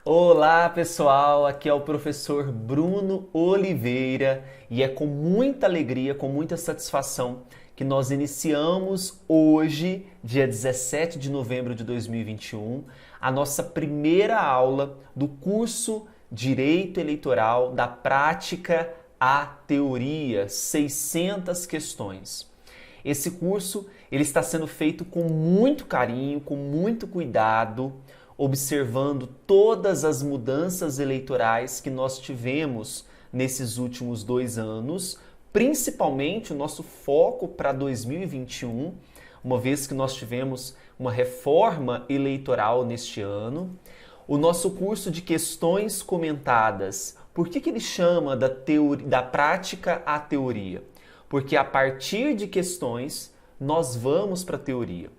Olá pessoal, aqui é o professor Bruno Oliveira e é com muita alegria, com muita satisfação que nós iniciamos hoje, dia 17 de novembro de 2021, a nossa primeira aula do curso Direito Eleitoral da Prática à Teoria, 600 questões. Esse curso ele está sendo feito com muito carinho, com muito cuidado, observando todas as mudanças eleitorais que nós tivemos nesses últimos 2 anos, principalmente o nosso foco para 2021, uma vez que nós tivemos uma reforma eleitoral neste ano. O nosso curso de questões comentadas, por que ele chama da prática à teoria? Porque a partir de questões nós vamos para a teoria.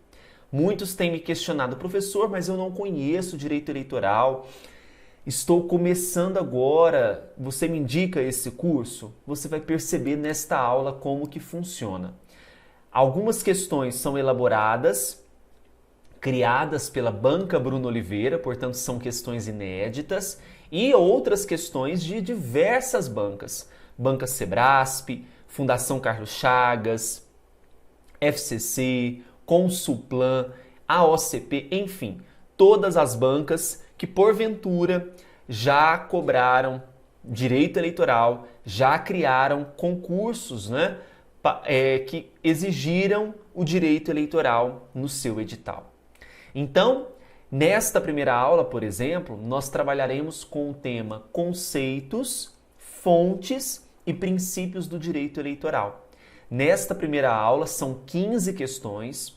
Muitos têm me questionado, professor, mas eu não conheço direito eleitoral, estou começando agora, você me indica esse curso? Você vai perceber nesta aula como que funciona. Algumas questões são elaboradas, criadas pela Banca Bruno Oliveira, portanto são questões inéditas, e outras questões de diversas bancas. Banca Sebrasp, Fundação Carlos Chagas, FCC, Consulplan, AOCP, enfim, todas as bancas que porventura já cobraram direito eleitoral, já criaram concursos, que exigiram o direito eleitoral no seu edital. Então, nesta primeira aula, por exemplo, nós trabalharemos com o tema conceitos, fontes e princípios do direito eleitoral. Nesta primeira aula são 15 questões.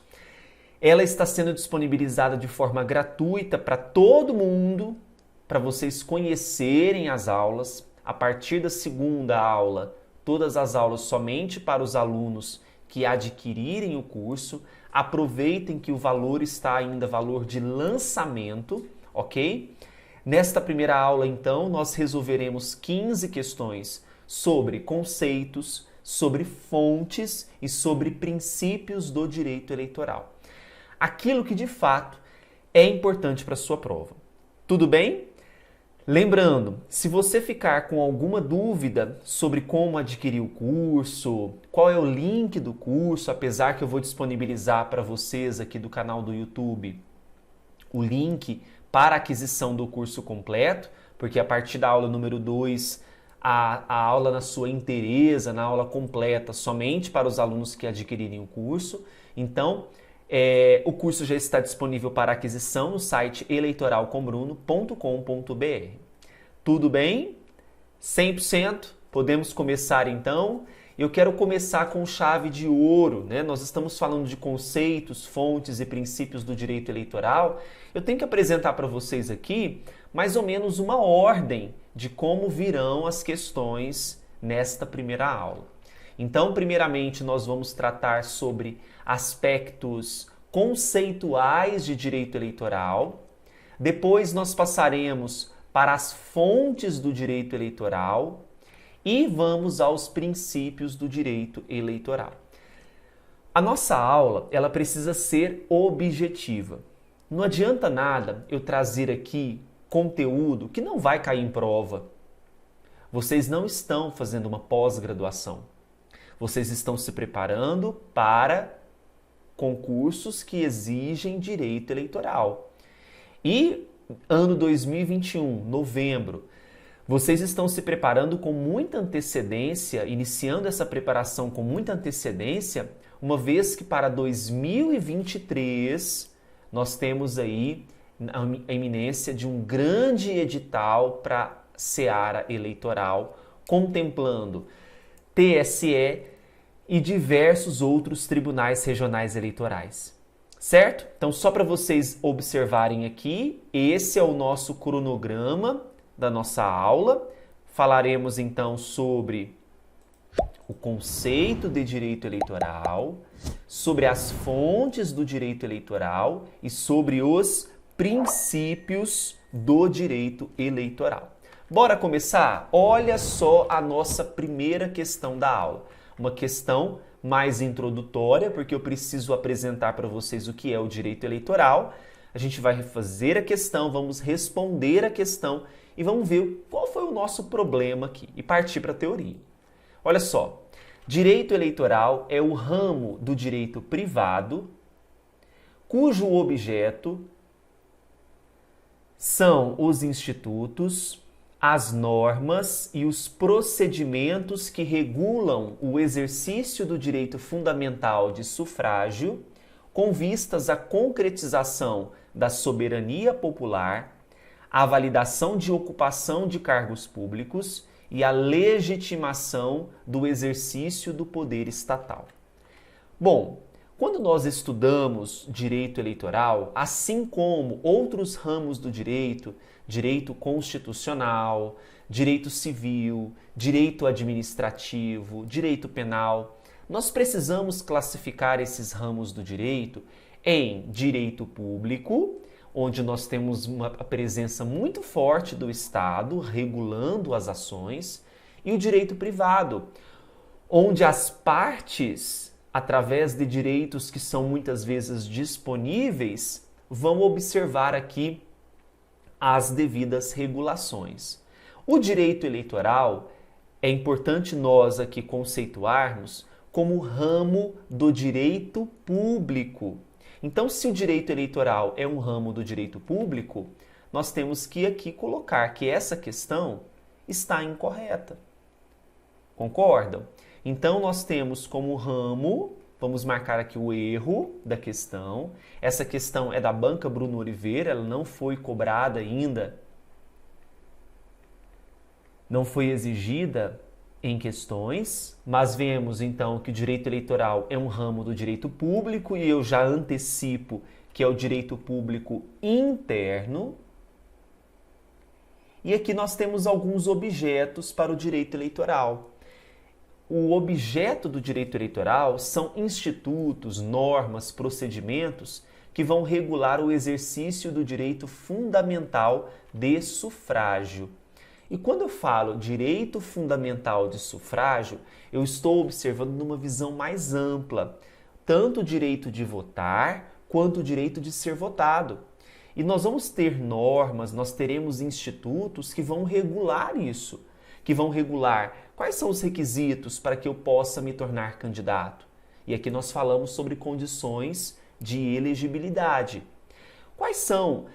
Ela está sendo disponibilizada de forma gratuita para todo mundo, para vocês conhecerem as aulas. A partir da segunda aula, todas as aulas somente para os alunos que adquirirem o curso. Aproveitem que o valor está ainda valor de lançamento, ok? Nesta primeira aula, então, nós resolveremos 15 questões sobre conceitos, sobre fontes e sobre princípios do direito eleitoral. Aquilo que de fato é importante para a sua prova. Tudo bem? Lembrando, se você ficar com alguma dúvida sobre como adquirir o curso, qual é o link do curso, apesar que eu vou disponibilizar para vocês aqui do canal do YouTube o link para a aquisição do curso completo, porque a partir da aula número 2 a aula na sua inteireza, na aula completa, somente para os alunos que adquirirem o curso. Então, o curso já está disponível para aquisição no site eleitoralcombruno.com.br. Tudo bem? 100%? Podemos começar então? Eu quero começar com chave de ouro, né? Nós estamos falando de conceitos, fontes e princípios do direito eleitoral. Eu tenho que apresentar para vocês aqui mais ou menos uma ordem de como virão as questões nesta primeira aula. Então, primeiramente, nós vamos tratar sobre aspectos conceituais de direito eleitoral. Depois, nós passaremos para as fontes do direito eleitoral e vamos aos princípios do direito eleitoral. A nossa aula, ela precisa ser objetiva. Não adianta nada eu trazer aqui conteúdo que não vai cair em prova. Vocês não estão fazendo uma pós-graduação. Vocês estão se preparando para concursos que exigem direito eleitoral. E ano 2021, novembro, vocês estão se preparando com muita antecedência, iniciando essa preparação com muita antecedência, uma vez que para 2023 nós temos aí a iminência de um grande edital para a seara eleitoral, contemplando TSE e diversos outros tribunais regionais eleitorais. Certo? Então, só para vocês observarem aqui, esse é o nosso cronograma da nossa aula. Falaremos então sobre o conceito de direito eleitoral, sobre as fontes do direito eleitoral e sobre os princípios do direito eleitoral. Bora começar? Olha só a nossa primeira questão da aula. Uma questão mais introdutória, porque eu preciso apresentar para vocês o que é o direito eleitoral, A gente vai refazer a questão, vamos responder a questão e vamos ver qual foi o nosso problema aqui e partir para a teoria. Olha só, direito eleitoral é o ramo do direito privado cujo objeto são os institutos, as normas e os procedimentos que regulam o exercício do direito fundamental de sufrágio, com vistas à concretização da soberania popular, à validação de ocupação de cargos públicos e à legitimação do exercício do poder estatal. Bom, quando nós estudamos direito eleitoral, assim como outros ramos do direito, direito constitucional, direito civil, direito administrativo, direito penal, nós precisamos classificar esses ramos do direito em direito público, onde nós temos uma presença muito forte do Estado regulando as ações, e o direito privado, onde as partes, através de direitos que são muitas vezes disponíveis, vão observar aqui as devidas regulações. O direito eleitoral é importante nós aqui conceituarmos como ramo do direito público. Então, se o direito eleitoral é um ramo do direito público, nós temos que aqui colocar que essa questão está incorreta. Concordam? Então, nós temos como ramo, vamos marcar aqui o erro da questão. Essa questão é da banca Bruno Oliveira, ela não foi cobrada ainda, não foi exigida em questões, mas vemos então que o direito eleitoral é um ramo do direito público e eu já antecipo que é o direito público interno. E aqui nós temos alguns objetos para o direito eleitoral. O objeto do direito eleitoral são institutos, normas, procedimentos que vão regular o exercício do direito fundamental de sufrágio. E quando eu falo direito fundamental de sufrágio, eu estou observando numa visão mais ampla, tanto o direito de votar quanto o direito de ser votado. E nós vamos ter normas, nós teremos institutos que vão regular isso, que vão regular quais são os requisitos para que eu possa me tornar candidato. E aqui nós falamos sobre condições de elegibilidade. Quais são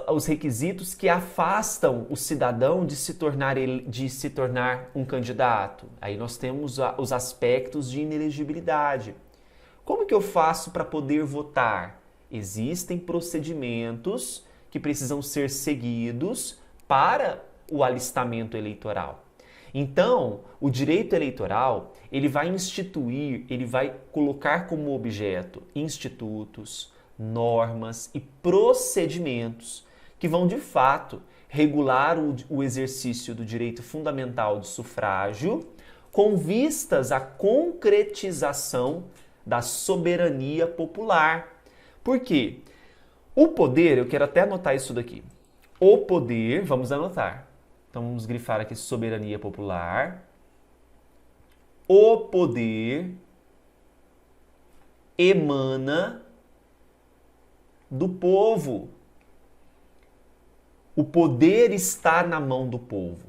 os requisitos que afastam o cidadão de se tornar um candidato? Aí nós temos os aspectos de inelegibilidade. Como que eu faço para poder votar? Existem procedimentos que precisam ser seguidos para o alistamento eleitoral. Então, o direito eleitoral, ele vai instituir, ele vai colocar como objeto institutos, normas e procedimentos que vão, de fato, regular o exercício do direito fundamental de sufrágio com vistas à concretização da soberania popular. Por quê? O poder, eu quero até anotar isso daqui. O poder, vamos anotar. Então, vamos grifar aqui soberania popular. O poder emana do povo. O poder está na mão do povo.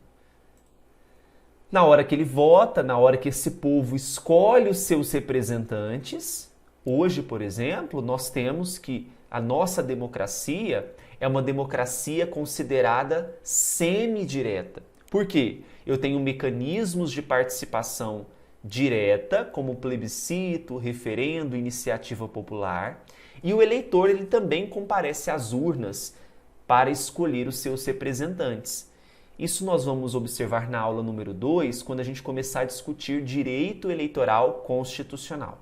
Na hora que ele vota, na hora que esse povo escolhe os seus representantes, hoje, por exemplo, nós temos que a nossa democracia é uma democracia considerada semidireta. Por quê? Eu tenho mecanismos de participação direta, como plebiscito, referendo, iniciativa popular, e o eleitor ele também comparece às urnas para escolher os seus representantes. Isso nós vamos observar na aula número 2, quando a gente começar a discutir direito eleitoral constitucional.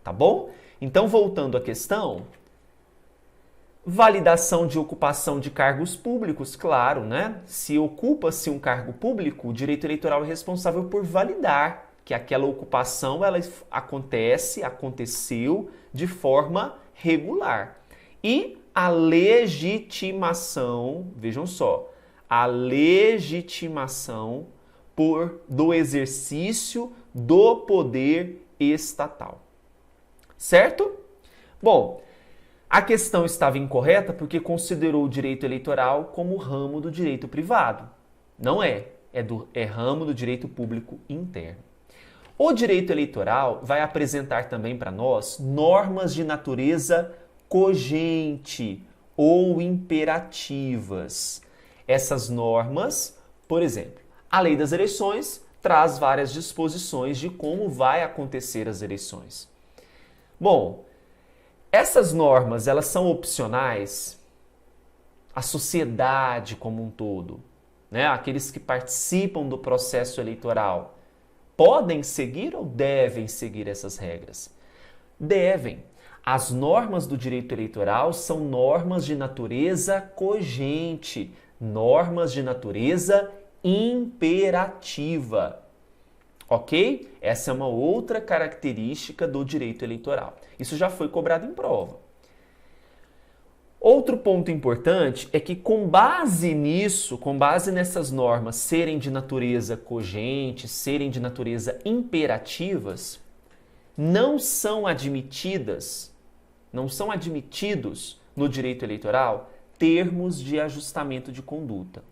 Tá bom? Então, voltando à questão, validação de ocupação de cargos públicos, claro, né? Se ocupa-se um cargo público, o direito eleitoral é responsável por validar que aquela ocupação ela aconteceu de forma regular. E a legitimação, vejam só, a legitimação do exercício do poder estatal. Certo? Bom, A questão estava incorreta porque considerou o direito eleitoral como ramo do direito privado. Não é, é ramo do direito público interno. O direito eleitoral vai apresentar também para nós normas de natureza cogente ou imperativas. Essas normas, por exemplo, a Lei das Eleições traz várias disposições de como vai acontecer as eleições. Bom, essas normas, elas são opcionais? A sociedade como um todo, né? Aqueles que participam do processo eleitoral, podem seguir ou devem seguir essas regras? Devem. As normas do direito eleitoral são normas de natureza cogente, normas de natureza imperativa. Ok? Essa é uma outra característica do direito eleitoral. Isso já foi cobrado em prova. Outro ponto importante é que com base nisso, com base nessas normas serem de natureza cogente, serem de natureza imperativas, não são admitidos no direito eleitoral termos de ajustamento de conduta.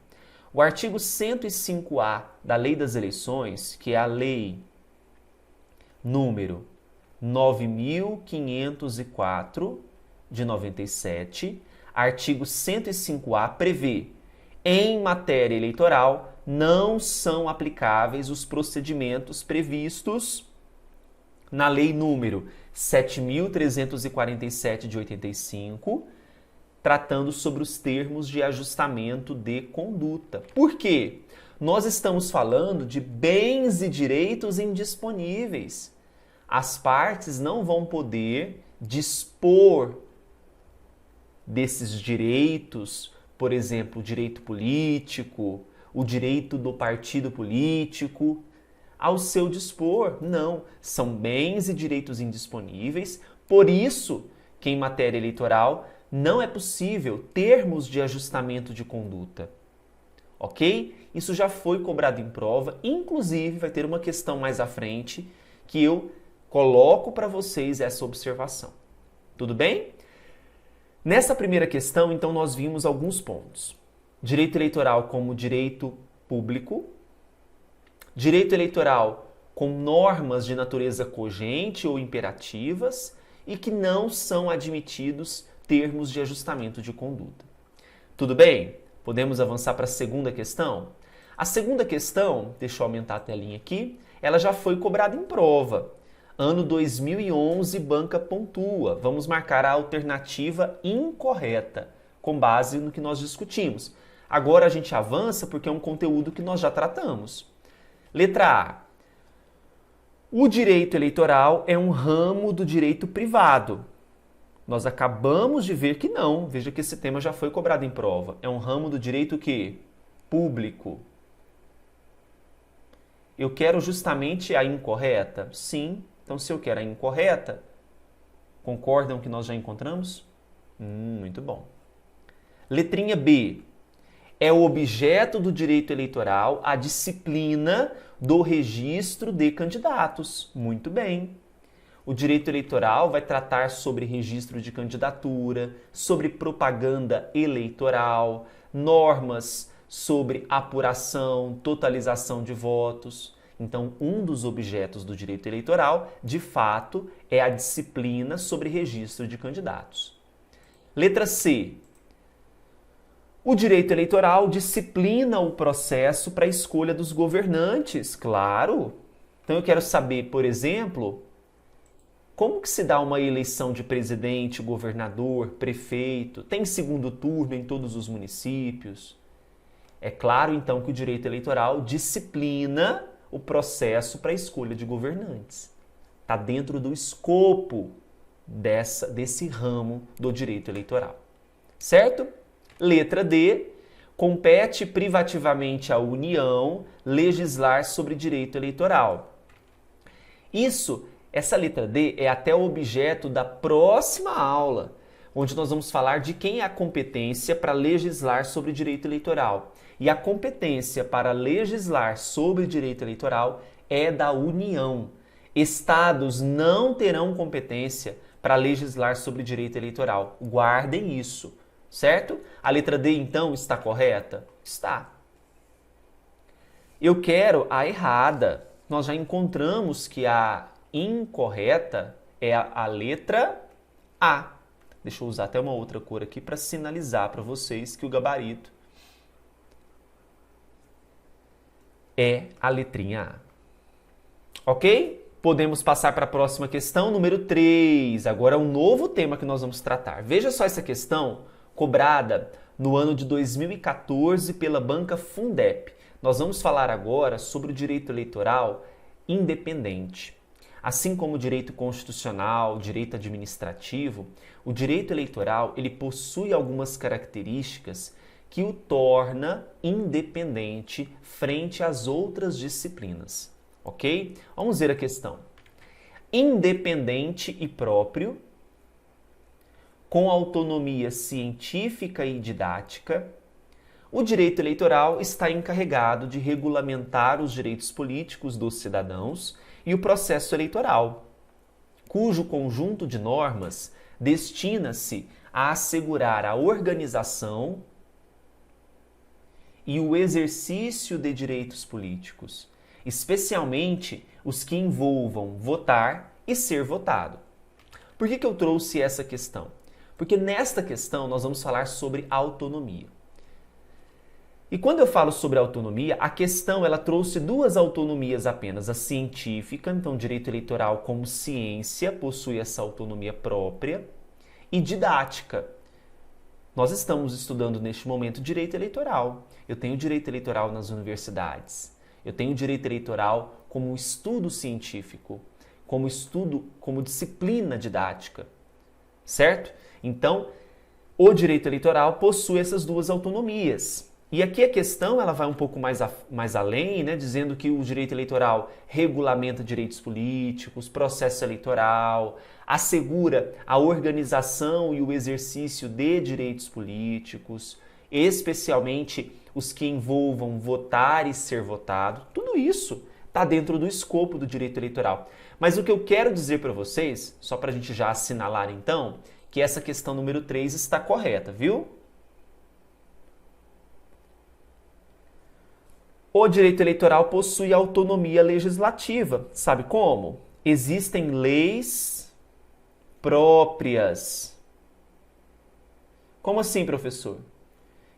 O artigo 105A da Lei das Eleições, que é a lei número 9.504 de 97, artigo 105A prevê: em matéria eleitoral não são aplicáveis os procedimentos previstos na lei número 7.347 de 85, tratando sobre os termos de ajustamento de conduta. Por quê? Nós estamos falando de bens e direitos indisponíveis. As partes não vão poder dispor desses direitos, por exemplo, o direito político, o direito do partido político, ao seu dispor. Não, são bens e direitos indisponíveis, por isso que em matéria eleitoral não é possível termos de ajustamento de conduta. Ok? Isso já foi cobrado em prova, inclusive vai ter uma questão mais à frente que eu coloco para vocês essa observação. Tudo bem? Nessa primeira questão, então, nós vimos alguns pontos. Direito eleitoral como direito público, direito eleitoral com normas de natureza cogente ou imperativas e que não são admitidos termos de ajustamento de conduta. Tudo bem? Podemos avançar para a segunda questão? A segunda questão, deixa eu aumentar a telinha aqui, ela já foi cobrada em prova. Ano 2011, banca pontua. Vamos marcar a alternativa incorreta, com base no que nós discutimos. Agora a gente avança porque é um conteúdo que nós já tratamos. Letra A. O direito eleitoral é um ramo do direito privado. Nós acabamos de ver que não. Veja que esse tema já foi cobrado em prova. É um ramo do direito quê? Público. Eu quero justamente a incorreta? Sim. Então, se eu quero a incorreta, concordam que nós já encontramos? Muito bom. Letrinha B. É o objeto do direito eleitoral a disciplina do registro de candidatos. Muito bem. O direito eleitoral vai tratar sobre registro de candidatura, sobre propaganda eleitoral, normas sobre apuração, totalização de votos. Então, um dos objetos do direito eleitoral, de fato, é a disciplina sobre registro de candidatos. Letra C. O direito eleitoral disciplina o processo para a escolha dos governantes, claro. Então, eu quero saber, por exemplo, como que se dá uma eleição de presidente, governador, prefeito? Tem segundo turno em todos os municípios? É claro, então, que o direito eleitoral disciplina o processo para a escolha de governantes. Está dentro do escopo desse ramo do direito eleitoral. Certo? Letra D. Compete privativamente à União legislar sobre direito eleitoral. Essa letra D é até o objeto da próxima aula, onde nós vamos falar de quem é a competência para legislar sobre direito eleitoral. E a competência para legislar sobre direito eleitoral é da União. Estados não terão competência para legislar sobre direito eleitoral. Guardem isso, certo? A letra D, então, está correta? Está. Eu quero a errada. Nós já encontramos que a incorreta é a letra A. Deixa eu usar até uma outra cor aqui para sinalizar para vocês que o gabarito é a letrinha A. Ok? Podemos passar para a próxima questão, número 3. Agora é um novo tema que nós vamos tratar. Veja só essa questão cobrada no ano de 2014 pela banca Fundep. Nós vamos falar agora sobre o direito eleitoral independente. Assim como o direito constitucional, o direito administrativo, o direito eleitoral ele possui algumas características que o torna independente frente às outras disciplinas. Ok? Vamos ver a questão. Independente e próprio, com autonomia científica e didática, o direito eleitoral está encarregado de regulamentar os direitos políticos dos cidadãos e o processo eleitoral, cujo conjunto de normas destina-se a assegurar a organização e o exercício de direitos políticos, especialmente os que envolvam votar e ser votado. Por que eu trouxe essa questão? Porque nesta questão nós vamos falar sobre autonomia. E quando eu falo sobre autonomia, a questão ela trouxe duas autonomias apenas. A científica, então direito eleitoral como ciência possui essa autonomia própria, e didática. Nós estamos estudando neste momento direito eleitoral. Eu tenho direito eleitoral nas universidades. Eu tenho direito eleitoral como estudo científico, como estudo, como disciplina didática, certo? Então, o direito eleitoral possui essas duas autonomias. E aqui a questão ela vai um pouco mais além, né, dizendo que o direito eleitoral regulamenta direitos políticos, processo eleitoral, assegura a organização e o exercício de direitos políticos, especialmente os que envolvam votar e ser votado. Tudo isso está dentro do escopo do direito eleitoral. Mas o que eu quero dizer para vocês, só para a gente já assinalar então, que essa questão número 3 está correta, viu? O direito eleitoral possui autonomia legislativa. Sabe como? Existem leis próprias. Como assim, professor?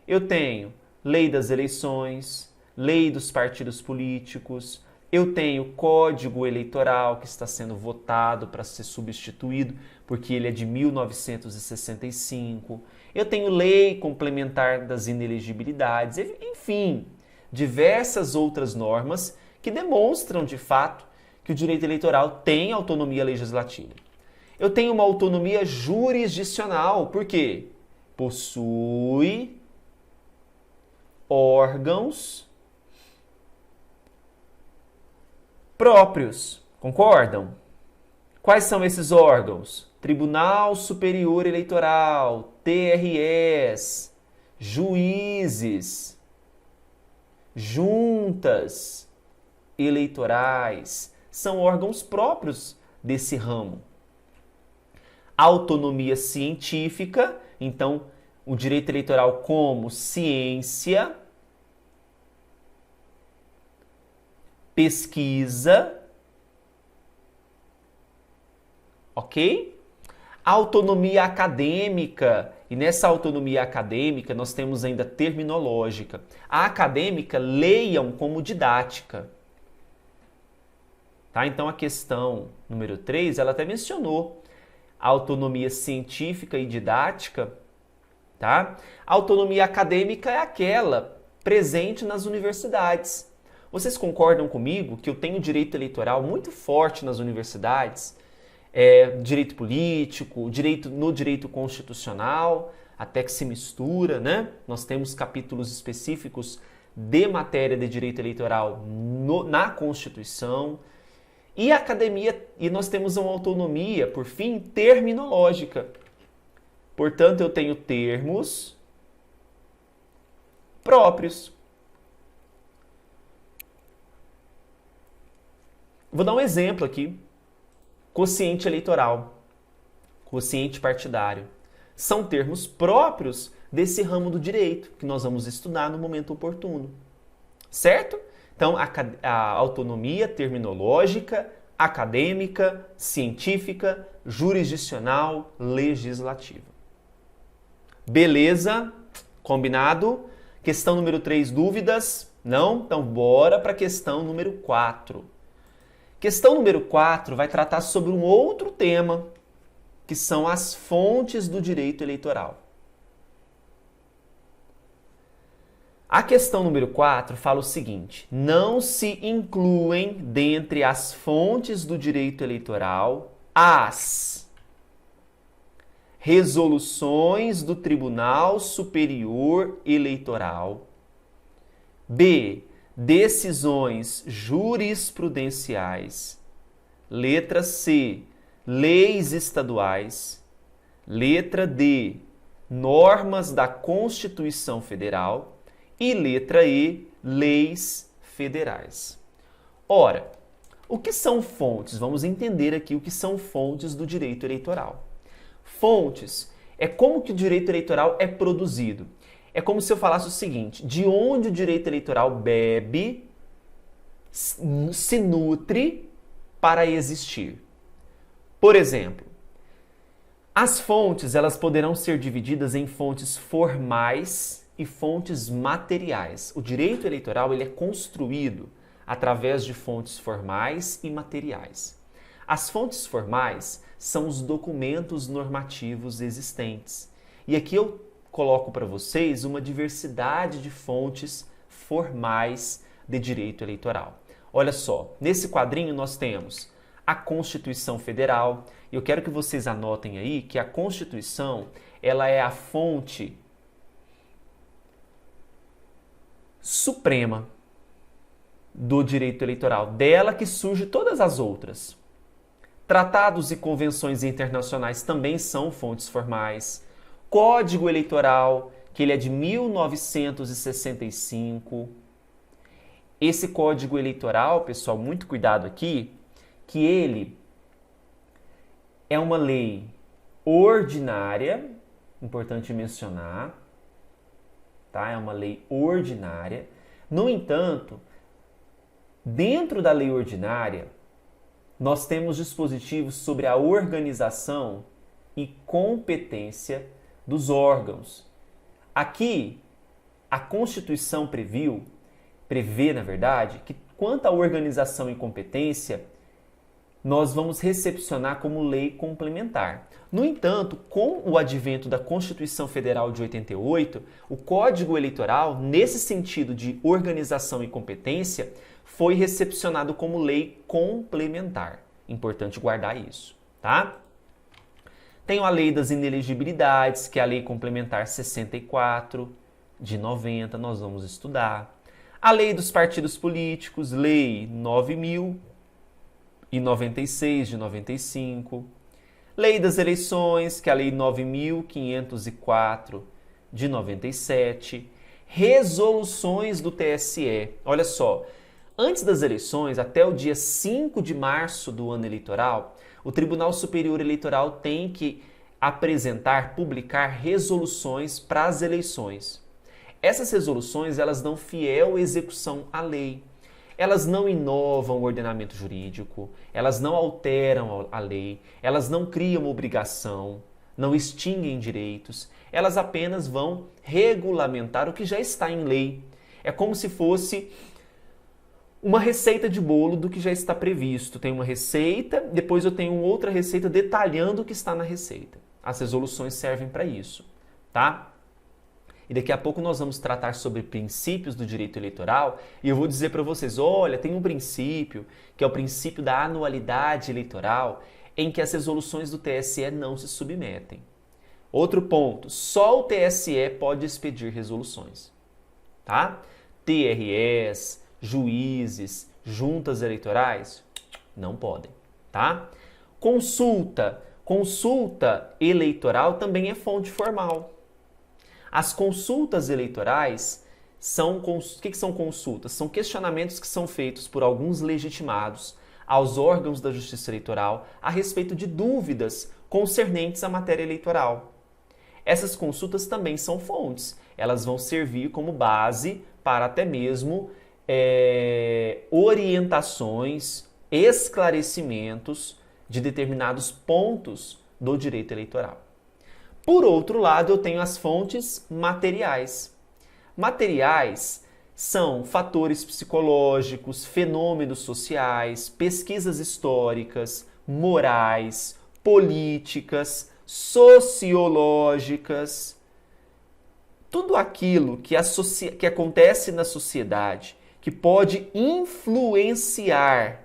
Eu tenho lei das eleições, lei dos partidos políticos, eu tenho código eleitoral que está sendo votado para ser substituído, porque ele é de 1965. Eu tenho lei complementar das inelegibilidades, enfim, diversas outras normas que demonstram, de fato, que o direito eleitoral tem autonomia legislativa. Eu tenho uma autonomia jurisdicional, por quê? Possui órgãos próprios, concordam? Quais são esses órgãos? Tribunal Superior Eleitoral, TREs, juízes, juntas eleitorais, são órgãos próprios desse ramo. Autonomia científica, então o direito eleitoral como ciência, pesquisa, ok? Autonomia acadêmica, e nessa autonomia acadêmica nós temos ainda terminológica. A acadêmica, leiam como didática. Tá? Então a questão número 3, ela até mencionou a autonomia científica e didática. Tá? A autonomia acadêmica é aquela presente nas universidades. Vocês concordam comigo que eu tenho direito eleitoral muito forte nas universidades? Direito político, no direito constitucional, até que se mistura, né? Nós temos capítulos específicos de matéria de direito eleitoral na Constituição. E a academia, e nós temos uma autonomia, por fim, terminológica. Portanto, eu tenho termos próprios. Vou dar um exemplo aqui. quociente eleitoral, quociente partidário. São termos próprios desse ramo do direito que nós vamos estudar no momento oportuno. Certo? Então, a autonomia terminológica, acadêmica, científica, jurisdicional, legislativa. Beleza? Combinado? Questão número 3, dúvidas? Não? Então, bora para a questão número 4. Questão número 4 vai tratar sobre um outro tema, que são as fontes do direito eleitoral. A questão número 4 fala o seguinte: não se incluem dentre as fontes do direito eleitoral as resoluções do Tribunal Superior Eleitoral, b. decisões jurisprudenciais, letra C, leis estaduais, letra D, normas da Constituição Federal, e letra E, leis federais. Ora, o que são fontes? Vamos entender aqui o que são fontes do direito eleitoral. Fontes é como que o direito eleitoral é produzido. É como se eu falasse o seguinte: de onde o direito eleitoral bebe, se nutre para existir. Por exemplo, as fontes elas poderão ser divididas em fontes formais e fontes materiais. O direito eleitoral ele é construído através de fontes formais e materiais. As fontes formais são os documentos normativos existentes. E aqui eu coloco para vocês uma diversidade de fontes formais de direito eleitoral. Olha só, nesse quadrinho nós temos a Constituição Federal. E eu quero que vocês anotem aí que a Constituição ela é a fonte suprema do direito eleitoral, dela que surge todas as outras. Tratados e convenções internacionais também são fontes formais. Código Eleitoral, que ele é de 1965. Esse Código Eleitoral, pessoal, muito cuidado aqui, que ele é uma lei ordinária, importante mencionar, tá? É uma lei ordinária. No entanto, dentro da lei ordinária, nós temos dispositivos sobre a organização e competência dos órgãos. Aqui, a Constituição prevê, na verdade, que quanto à organização e competência, nós vamos recepcionar como lei complementar. No entanto, com o advento da Constituição Federal de 88, o Código Eleitoral, nesse sentido de organização e competência, foi recepcionado como lei complementar. Importante guardar isso, tá? Tem a Lei das Inelegibilidades, que é a Lei Complementar 64 de 90, nós vamos estudar. A Lei dos Partidos Políticos, Lei 9.096 de 95. Lei das Eleições, que é a Lei 9.504 de 97. Resoluções do TSE. Olha só, antes das eleições, até o dia 5 de março do ano eleitoral, o Tribunal Superior Eleitoral tem que apresentar, publicar resoluções para as eleições. Essas resoluções, elas dão fiel execução à lei. Elas não inovam o ordenamento jurídico, elas não alteram a lei, elas não criam obrigação, não extinguem direitos, elas apenas vão regulamentar o que já está em lei. É como se fosse uma receita de bolo do que já está previsto. Tem uma receita, depois eu tenho outra receita detalhando o que está na receita. As resoluções servem para isso, tá? E daqui a pouco nós vamos tratar sobre princípios do direito eleitoral e eu vou dizer para vocês, olha, tem um princípio, que é o princípio da anualidade eleitoral, em que as resoluções do TSE não se submetem. Outro ponto, só o TSE pode expedir resoluções, tá? TREs, juízes, juntas eleitorais, não podem, tá? Consulta eleitoral também é fonte formal. As consultas eleitorais o que são consultas? São questionamentos que são feitos por alguns legitimados aos órgãos da Justiça Eleitoral a respeito de dúvidas concernentes à matéria eleitoral. Essas consultas também são fontes. Elas vão servir como base para até mesmo orientações, esclarecimentos de determinados pontos do direito eleitoral. Por outro lado, eu tenho as fontes materiais. Materiais são fatores psicológicos, fenômenos sociais, pesquisas históricas, morais, políticas, sociológicas. Tudo aquilo que acontece na sociedade, que pode influenciar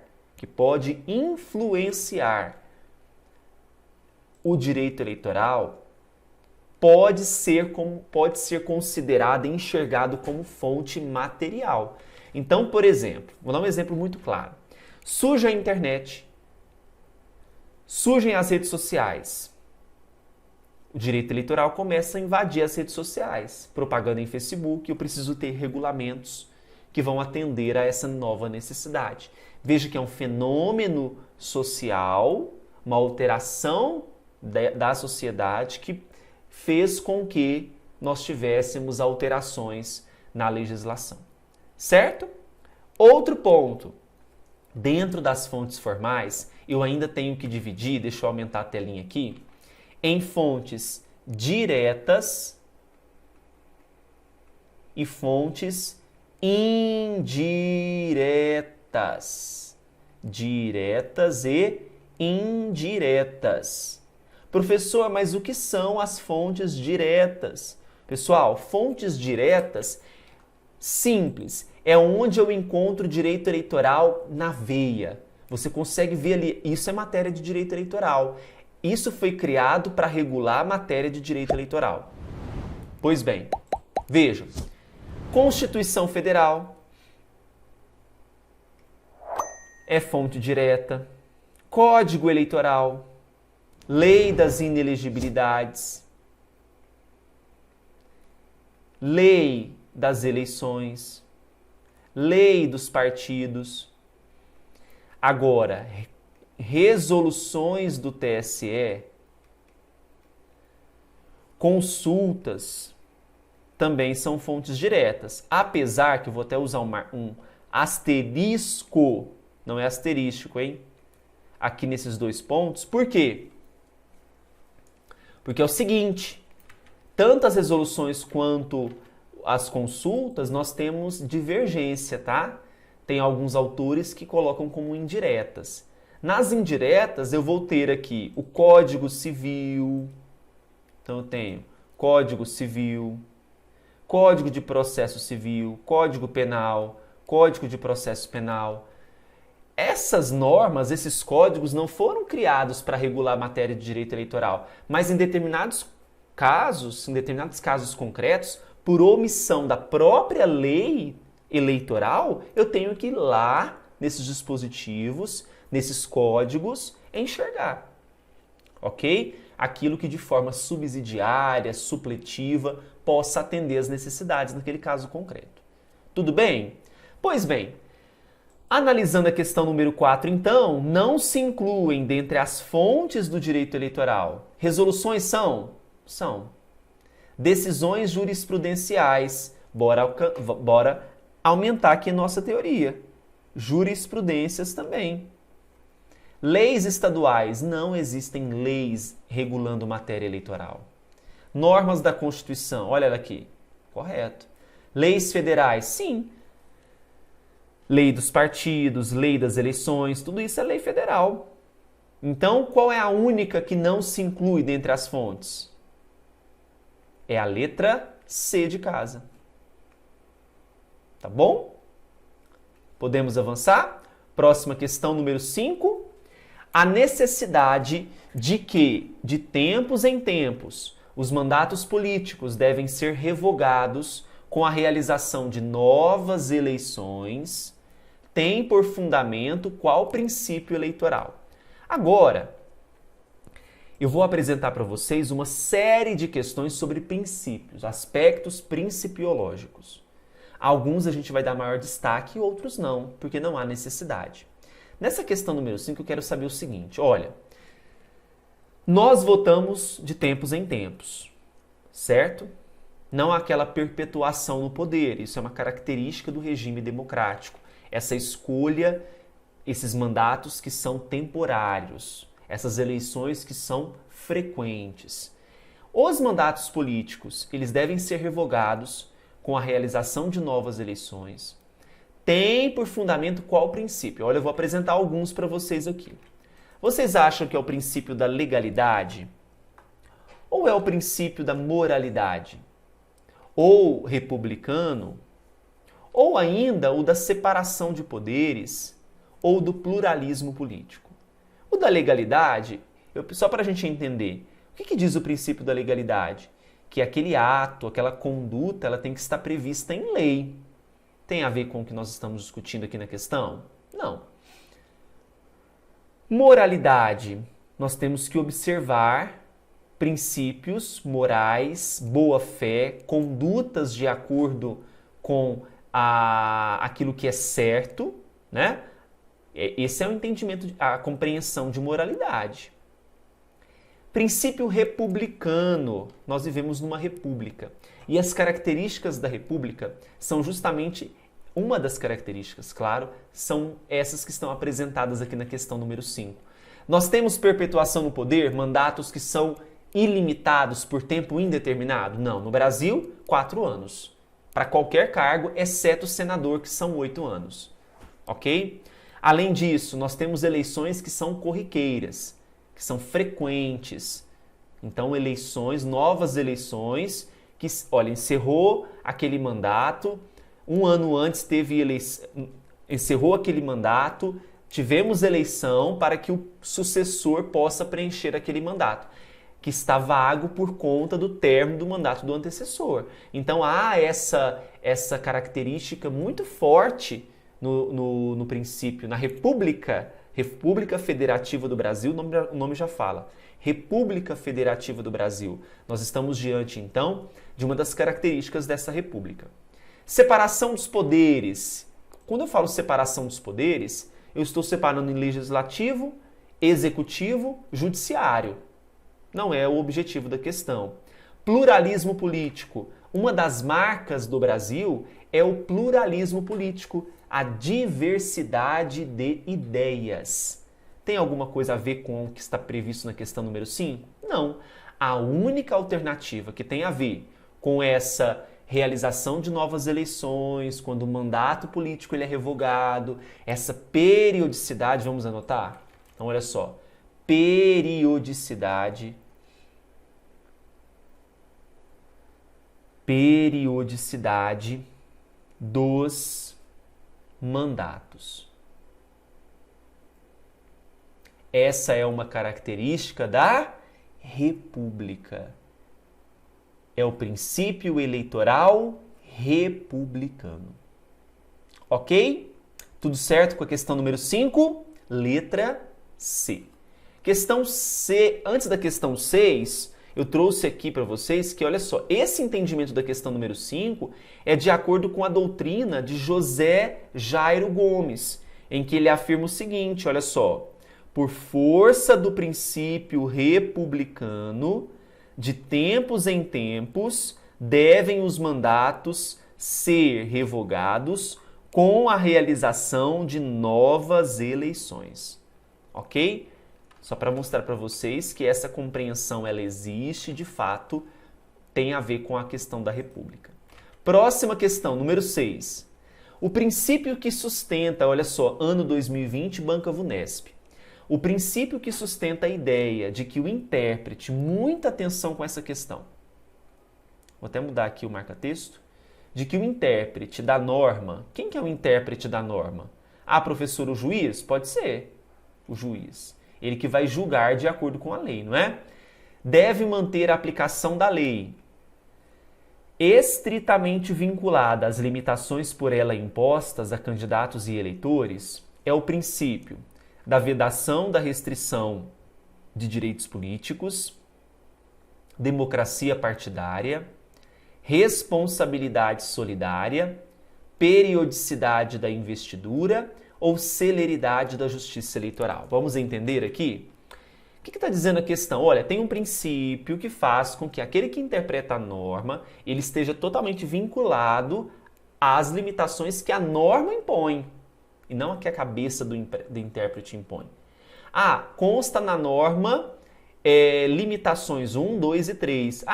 o direito eleitoral, pode ser considerado e enxergado como fonte material. Então, por exemplo, vou dar um exemplo muito claro. Surge a internet, surgem as redes sociais. O direito eleitoral começa a invadir as redes sociais. Propaganda em Facebook, eu preciso ter regulamentos que vão atender a essa nova necessidade. Veja que é um fenômeno social, uma alteração da sociedade que fez com que nós tivéssemos alterações na legislação. Certo? Outro ponto. Dentro das fontes formais, eu ainda tenho que dividir, deixa eu aumentar a telinha aqui, em fontes diretas e fontes indiretas. Diretas e indiretas. Professor, mas o que são as fontes diretas? Pessoal, fontes diretas, simples, é onde eu encontro direito eleitoral na veia. Você consegue ver ali, isso é matéria de direito eleitoral. Isso foi criado para regular a matéria de direito eleitoral. Pois bem, vejam, Constituição Federal é fonte direta, Código Eleitoral, Lei das Inelegibilidades, Lei das Eleições, Lei dos Partidos. Agora, resoluções do TSE, consultas, também são fontes diretas. Apesar que eu vou até usar um asterisco, não é asterístico, hein? Aqui nesses dois pontos. Por quê? Porque é o seguinte, tanto as resoluções quanto as consultas, nós temos divergência, tá? Tem alguns autores que colocam como indiretas. Nas indiretas, eu vou ter aqui o Código Civil. Então, eu tenho Código Civil, Código de Processo Civil, Código Penal, Código de Processo Penal. Essas normas, esses códigos não foram criados para regular a matéria de direito eleitoral, mas em determinados casos concretos, por omissão da própria lei eleitoral, eu tenho que ir lá nesses dispositivos, nesses códigos, enxergar, ok? Aquilo que de forma subsidiária, supletiva, possa atender às necessidades naquele caso concreto. Tudo bem? Pois bem, analisando a questão número 4, então, não se incluem dentre as fontes do direito eleitoral. Resoluções são? São. Decisões jurisprudenciais. Bora aumentar aqui nossa teoria. Jurisprudências também. Leis estaduais. Não existem leis regulando matéria eleitoral. Normas da Constituição. Olha ela aqui. Correto. Leis federais. Sim. Lei dos partidos, lei das eleições, tudo isso é lei federal. Então, qual é a única que não se inclui dentre as fontes? É a letra C de casa. Tá bom? Podemos avançar? Próxima questão, número 5. A necessidade de que, de tempos em tempos, os mandatos políticos devem ser revogados com a realização de novas eleições tem por fundamento qual princípio eleitoral? Agora, eu vou apresentar para vocês uma série de questões sobre princípios, aspectos principiológicos. Alguns a gente vai dar maior destaque e outros não, porque não há necessidade. Nessa questão número 5, eu quero saber o seguinte, olha, nós votamos de tempos em tempos, certo? Não há aquela perpetuação no poder, isso é uma característica do regime democrático. Essa escolha, esses mandatos que são temporários, essas eleições que são frequentes. Os mandatos políticos, eles devem ser revogados com a realização de novas eleições. Tem por fundamento qual princípio? Olha, eu vou apresentar alguns para vocês aqui. Vocês acham que é o princípio da legalidade? Ou é o princípio da moralidade? Ou republicano? Ou ainda o da separação de poderes? Ou do pluralismo político? O da legalidade, só para a gente entender, o que diz o princípio da legalidade? Que aquele ato, aquela conduta, ela tem que estar prevista em lei. Tem a ver com o que nós estamos discutindo aqui na questão? Não. Moralidade, nós temos que observar princípios morais, boa-fé, condutas de acordo com aquilo que é certo, né? Esse é o entendimento, a compreensão de moralidade. Princípio republicano, nós vivemos numa república. E as características da república são justamente, uma das características, claro, são essas que estão apresentadas aqui na questão número 5. Nós temos perpetuação no poder, mandatos que são ilimitados por tempo indeterminado? Não. No Brasil, 4 anos. Para qualquer cargo, exceto o senador, que são 8 anos. Ok? Além disso, nós temos eleições que são corriqueiras, que são frequentes. Então, eleições, novas eleições, que, olha, encerrou aquele mandato, um ano antes teve encerrou aquele mandato, tivemos eleição para que o sucessor possa preencher aquele mandato, que está vago por conta do término do mandato do antecessor. Então há essa característica muito forte no princípio, na República Federativa do Brasil, o nome já fala, República Federativa do Brasil. Nós estamos diante, então, de uma das características dessa república. Separação dos poderes. Quando eu falo separação dos poderes, eu estou separando em legislativo, executivo, judiciário. Não é o objetivo da questão. Pluralismo político. Uma das marcas do Brasil é o pluralismo político, a diversidade de ideias. Tem alguma coisa a ver com o que está previsto na questão número 5? Não. A única alternativa que tem a ver com essa realização de novas eleições, quando o mandato político ele é revogado, essa periodicidade, vamos anotar? Então, olha só, periodicidade dos mandatos. Essa é uma característica da República. É o princípio eleitoral republicano. Ok? Tudo certo com a questão número 5? Letra C. Questão C, antes da questão 6, eu trouxe aqui para vocês que, olha só, esse entendimento da questão número 5 é de acordo com a doutrina de José Jairo Gomes, em que ele afirma o seguinte, olha só, por força do princípio republicano, de tempos em tempos, devem os mandatos ser revogados com a realização de novas eleições. Ok? Só para mostrar para vocês que essa compreensão ela existe, de fato, tem a ver com a questão da República. Próxima questão, número 6. O princípio que sustenta, olha só, ano 2020, Banca Vunesp. O princípio que sustenta a ideia de que o intérprete, muita atenção com essa questão, vou até mudar aqui o marca-texto, de que o intérprete da norma, quem que é o intérprete da norma? Ah, professor, o juiz? Pode ser o juiz. Ele que vai julgar de acordo com a lei, não é? Deve manter a aplicação da lei estritamente vinculada às limitações por ela impostas a candidatos e eleitores, é o princípio da vedação da restrição de direitos políticos, democracia partidária, responsabilidade solidária, periodicidade da investidura ou celeridade da justiça eleitoral? Vamos entender aqui? O que está dizendo a questão? Olha, tem um princípio que faz com que aquele que interpreta a norma ele esteja totalmente vinculado às limitações que a norma impõe e não a que a cabeça do intérprete impõe. Consta na norma limitações 1, 2 e 3.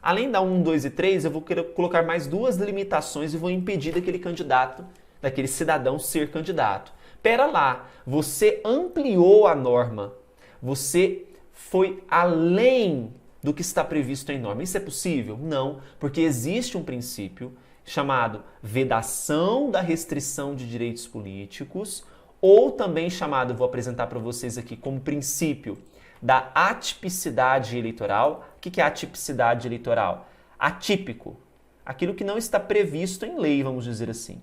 Além da 1, 2 e 3, eu vou querer colocar mais 2 limitações e vou impedir daquele candidato, daquele cidadão ser candidato. Pera lá, você ampliou a norma. Você foi além do que está previsto em norma. Isso é possível? Não, porque existe um princípio chamado vedação da restrição de direitos políticos, ou também chamado, vou apresentar para vocês aqui, como princípio da atipicidade eleitoral. O que é atipicidade eleitoral? Atípico, aquilo que não está previsto em lei, vamos dizer assim.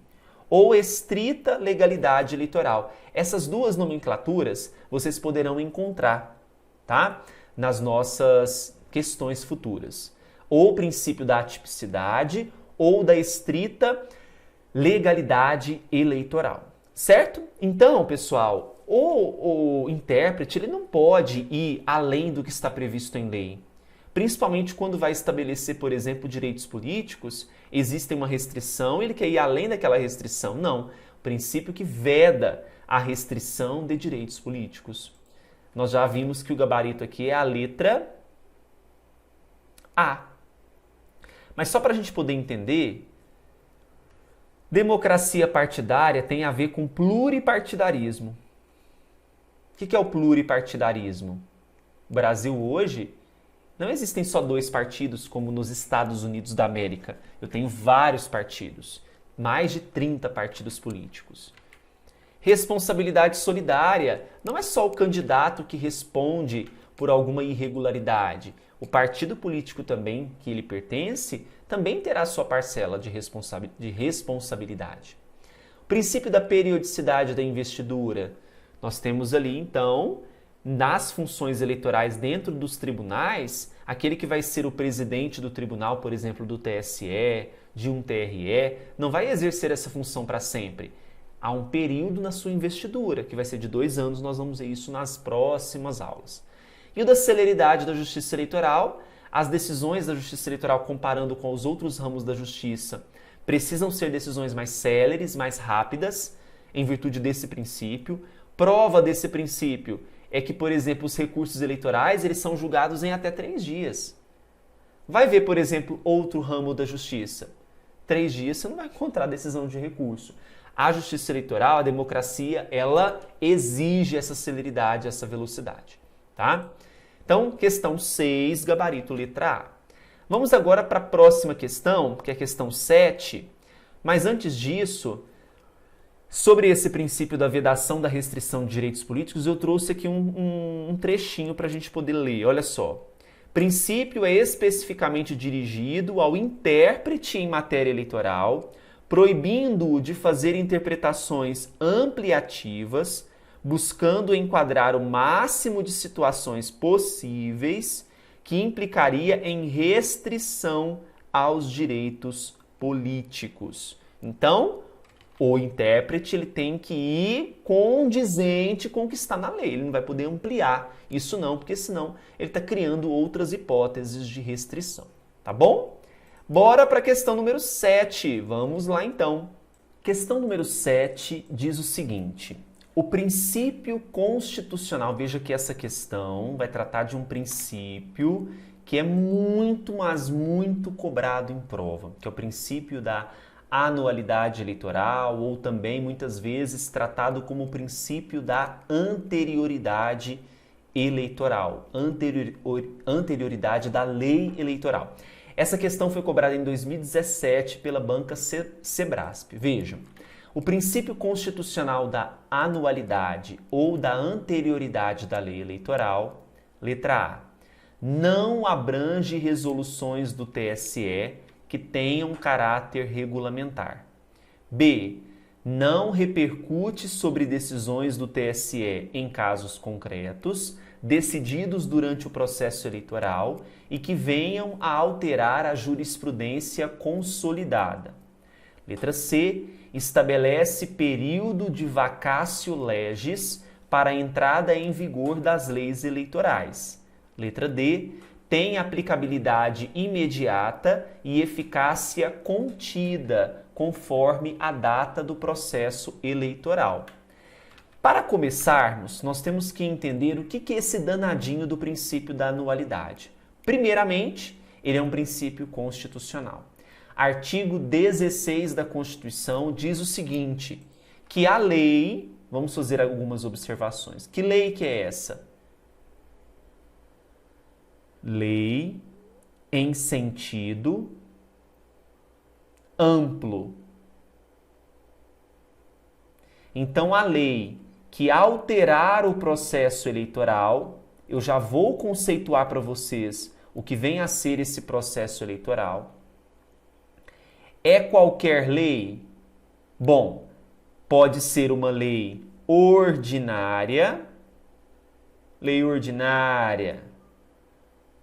Ou estrita legalidade eleitoral. Essas duas nomenclaturas vocês poderão encontrar, tá? Nas nossas questões futuras. Ou o princípio da atipicidade ou da estrita legalidade eleitoral, certo? Então, pessoal, o intérprete ele não pode ir além do que está previsto em lei. Principalmente quando vai estabelecer, por exemplo, direitos políticos, existe uma restrição, ele quer ir além daquela restrição. Não, o princípio que veda a restrição de direitos políticos. Nós já vimos que o gabarito aqui é a letra A. Mas só para a gente poder entender, democracia partidária tem a ver com pluripartidarismo. O que é o pluripartidarismo? O Brasil hoje não existem só 2 partidos como nos Estados Unidos da América. Eu tenho vários partidos, mais de 30 partidos políticos. Responsabilidade solidária não é só o candidato que responde por alguma irregularidade. O partido político também que ele pertence também terá sua parcela de responsabilidade. O princípio da periodicidade da investidura. Nós temos ali, então, nas funções eleitorais dentro dos tribunais, aquele que vai ser o presidente do tribunal, por exemplo, do TSE, de um TRE, não vai exercer essa função para sempre. Há um período na sua investidura, que vai ser de 2 anos, nós vamos ver isso nas próximas aulas. E o da celeridade da justiça eleitoral, as decisões da justiça eleitoral, comparando com os outros ramos da justiça, precisam ser decisões mais céleres, mais rápidas, em virtude desse princípio. Prova desse princípio é que, por exemplo, os recursos eleitorais eles são julgados em até 3 dias. Vai ver, por exemplo, outro ramo da justiça. 3 dias você não vai encontrar decisão de recurso. A justiça eleitoral, a democracia, ela exige essa celeridade, essa velocidade, tá? Então, questão 6, gabarito letra A. Vamos agora para a próxima questão, que é a questão 7. Mas antes disso, sobre esse princípio da vedação da restrição de direitos políticos, eu trouxe aqui um trechinho para a gente poder ler. Olha só. Princípio é especificamente dirigido ao intérprete em matéria eleitoral, proibindo-o de fazer interpretações ampliativas, buscando enquadrar o máximo de situações possíveis que implicaria em restrição aos direitos políticos. Então, o intérprete ele tem que ir condizente com o que está na lei. Ele não vai poder ampliar isso não, porque senão ele está criando outras hipóteses de restrição. Tá bom? Bora para a questão número 7. Vamos lá então. Questão número 7 diz o seguinte. O princípio constitucional, veja que essa questão vai tratar de um princípio que é muito, mas muito cobrado em prova, que é o princípio da anualidade eleitoral, ou também muitas vezes tratado como o princípio da anterioridade eleitoral, anterioridade da lei eleitoral. Essa questão foi cobrada em 2017 pela banca Sebrasp. Vejam, o princípio constitucional da anualidade ou da anterioridade da lei eleitoral, letra A, não abrange resoluções do TSE que tenham caráter regulamentar. B, não repercute sobre decisões do TSE em casos concretos, decididos durante o processo eleitoral e que venham a alterar a jurisprudência consolidada. Letra C, estabelece período de vacatio legis para a entrada em vigor das leis eleitorais. Letra D, tem aplicabilidade imediata e eficácia contida, conforme a data do processo eleitoral. Para começarmos, nós temos que entender o que é esse danadinho do princípio da anualidade. Primeiramente, ele é um princípio constitucional. Artigo 16 da Constituição diz o seguinte, que a lei, vamos fazer algumas observações. Que lei que é essa? Lei em sentido amplo. Então, a lei que alterar o processo eleitoral, eu já vou conceituar para vocês o que vem a ser esse processo eleitoral. É qualquer lei? Bom, pode ser uma lei ordinária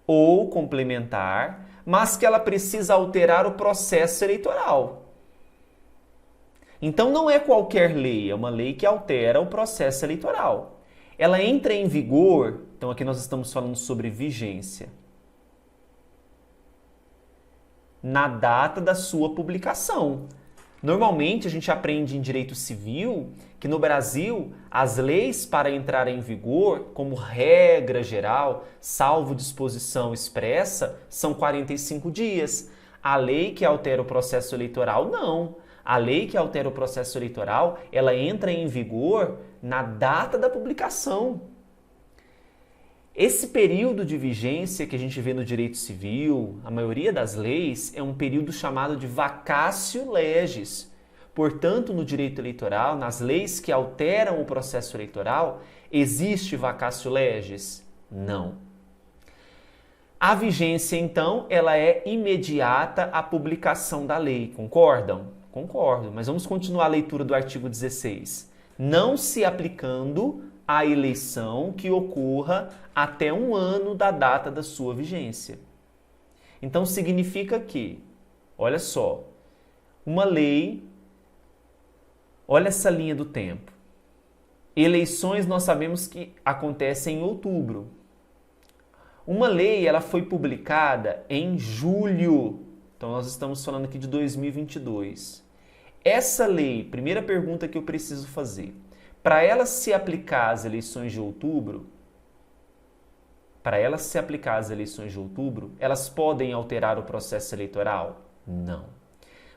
ou complementar, mas que ela precisa alterar o processo eleitoral. Então não é qualquer lei, é uma lei que altera o processo eleitoral. Ela entra em vigor, então aqui nós estamos falando sobre vigência, na data da sua publicação. Normalmente a gente aprende em direito civil que no Brasil as leis para entrar em vigor, como regra geral, salvo disposição expressa, são 45 dias. A lei que altera o processo eleitoral, não. A lei que altera o processo eleitoral, ela entra em vigor na data da publicação. Esse período de vigência que a gente vê no direito civil, a maioria das leis, é um período chamado de vacatio legis. Portanto, no direito eleitoral, nas leis que alteram o processo eleitoral, existe vacatio legis? Não. A vigência, então, ela é imediata à publicação da lei, concordam? Concordo, mas vamos continuar a leitura do artigo 16. Não se aplicando à eleição que ocorra até 1 ano da data da sua vigência. Então, significa que, olha só, uma lei, olha essa linha do tempo. Eleições nós sabemos que acontecem em outubro. Uma lei, ela foi publicada em julho. Então, nós estamos falando aqui de 2022. Essa lei, primeira pergunta que eu preciso fazer, para ela se aplicar às eleições de outubro, elas podem alterar o processo eleitoral? Não.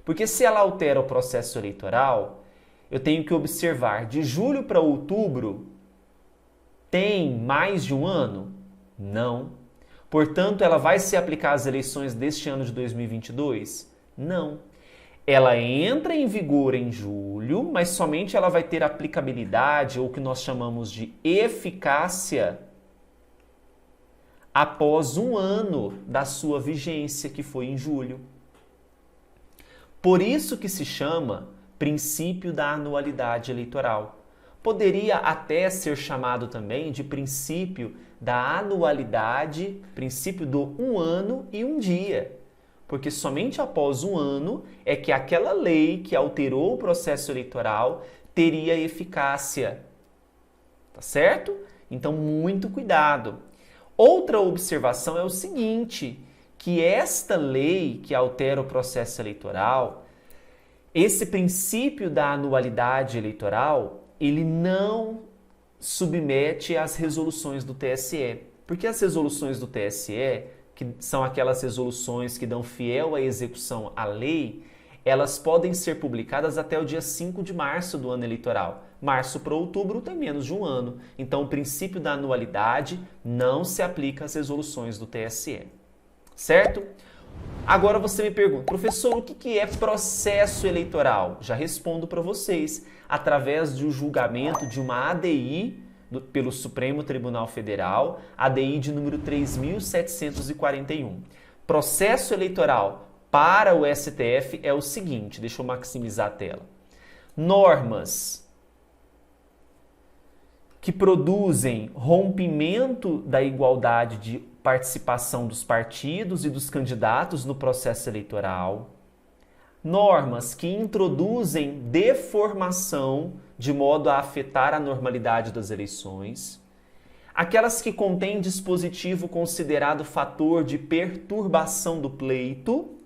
Porque se ela altera o processo eleitoral, eu tenho que observar, de julho para outubro, tem mais de 1 ano? Não. Portanto, ela vai se aplicar às eleições deste ano de 2022? Não. Ela entra em vigor em julho, mas somente ela vai ter aplicabilidade, ou o que nós chamamos de eficácia, após 1 ano da sua vigência, que foi em julho. Por isso que se chama princípio da anualidade eleitoral. Poderia até ser chamado também de princípio da anualidade, princípio do 1 ano e 1 dia. Porque somente após 1 ano é que aquela lei que alterou o processo eleitoral teria eficácia. Tá certo? Então, muito cuidado. Outra observação é o seguinte, que esta lei que altera o processo eleitoral, esse princípio da anualidade eleitoral, ele não submete às resoluções do TSE. Porque as resoluções do TSE, que são aquelas resoluções que dão fiel à execução à lei, elas podem ser publicadas até o dia 5 de março do ano eleitoral. Março para outubro tem menos de 1 ano. Então, o princípio da anualidade não se aplica às resoluções do TSE. Certo? Agora você me pergunta, professor, o que é processo eleitoral? Já respondo para vocês, através do julgamento de uma ADI pelo Supremo Tribunal Federal, ADI de número 3.741. Processo eleitoral para o STF é o seguinte, deixa eu maximizar a tela. Normas que produzem rompimento da igualdade de participação dos partidos e dos candidatos no processo eleitoral, Normas que introduzem deformação de modo a afetar a normalidade das eleições. Aquelas que contêm dispositivo considerado fator de perturbação do pleito.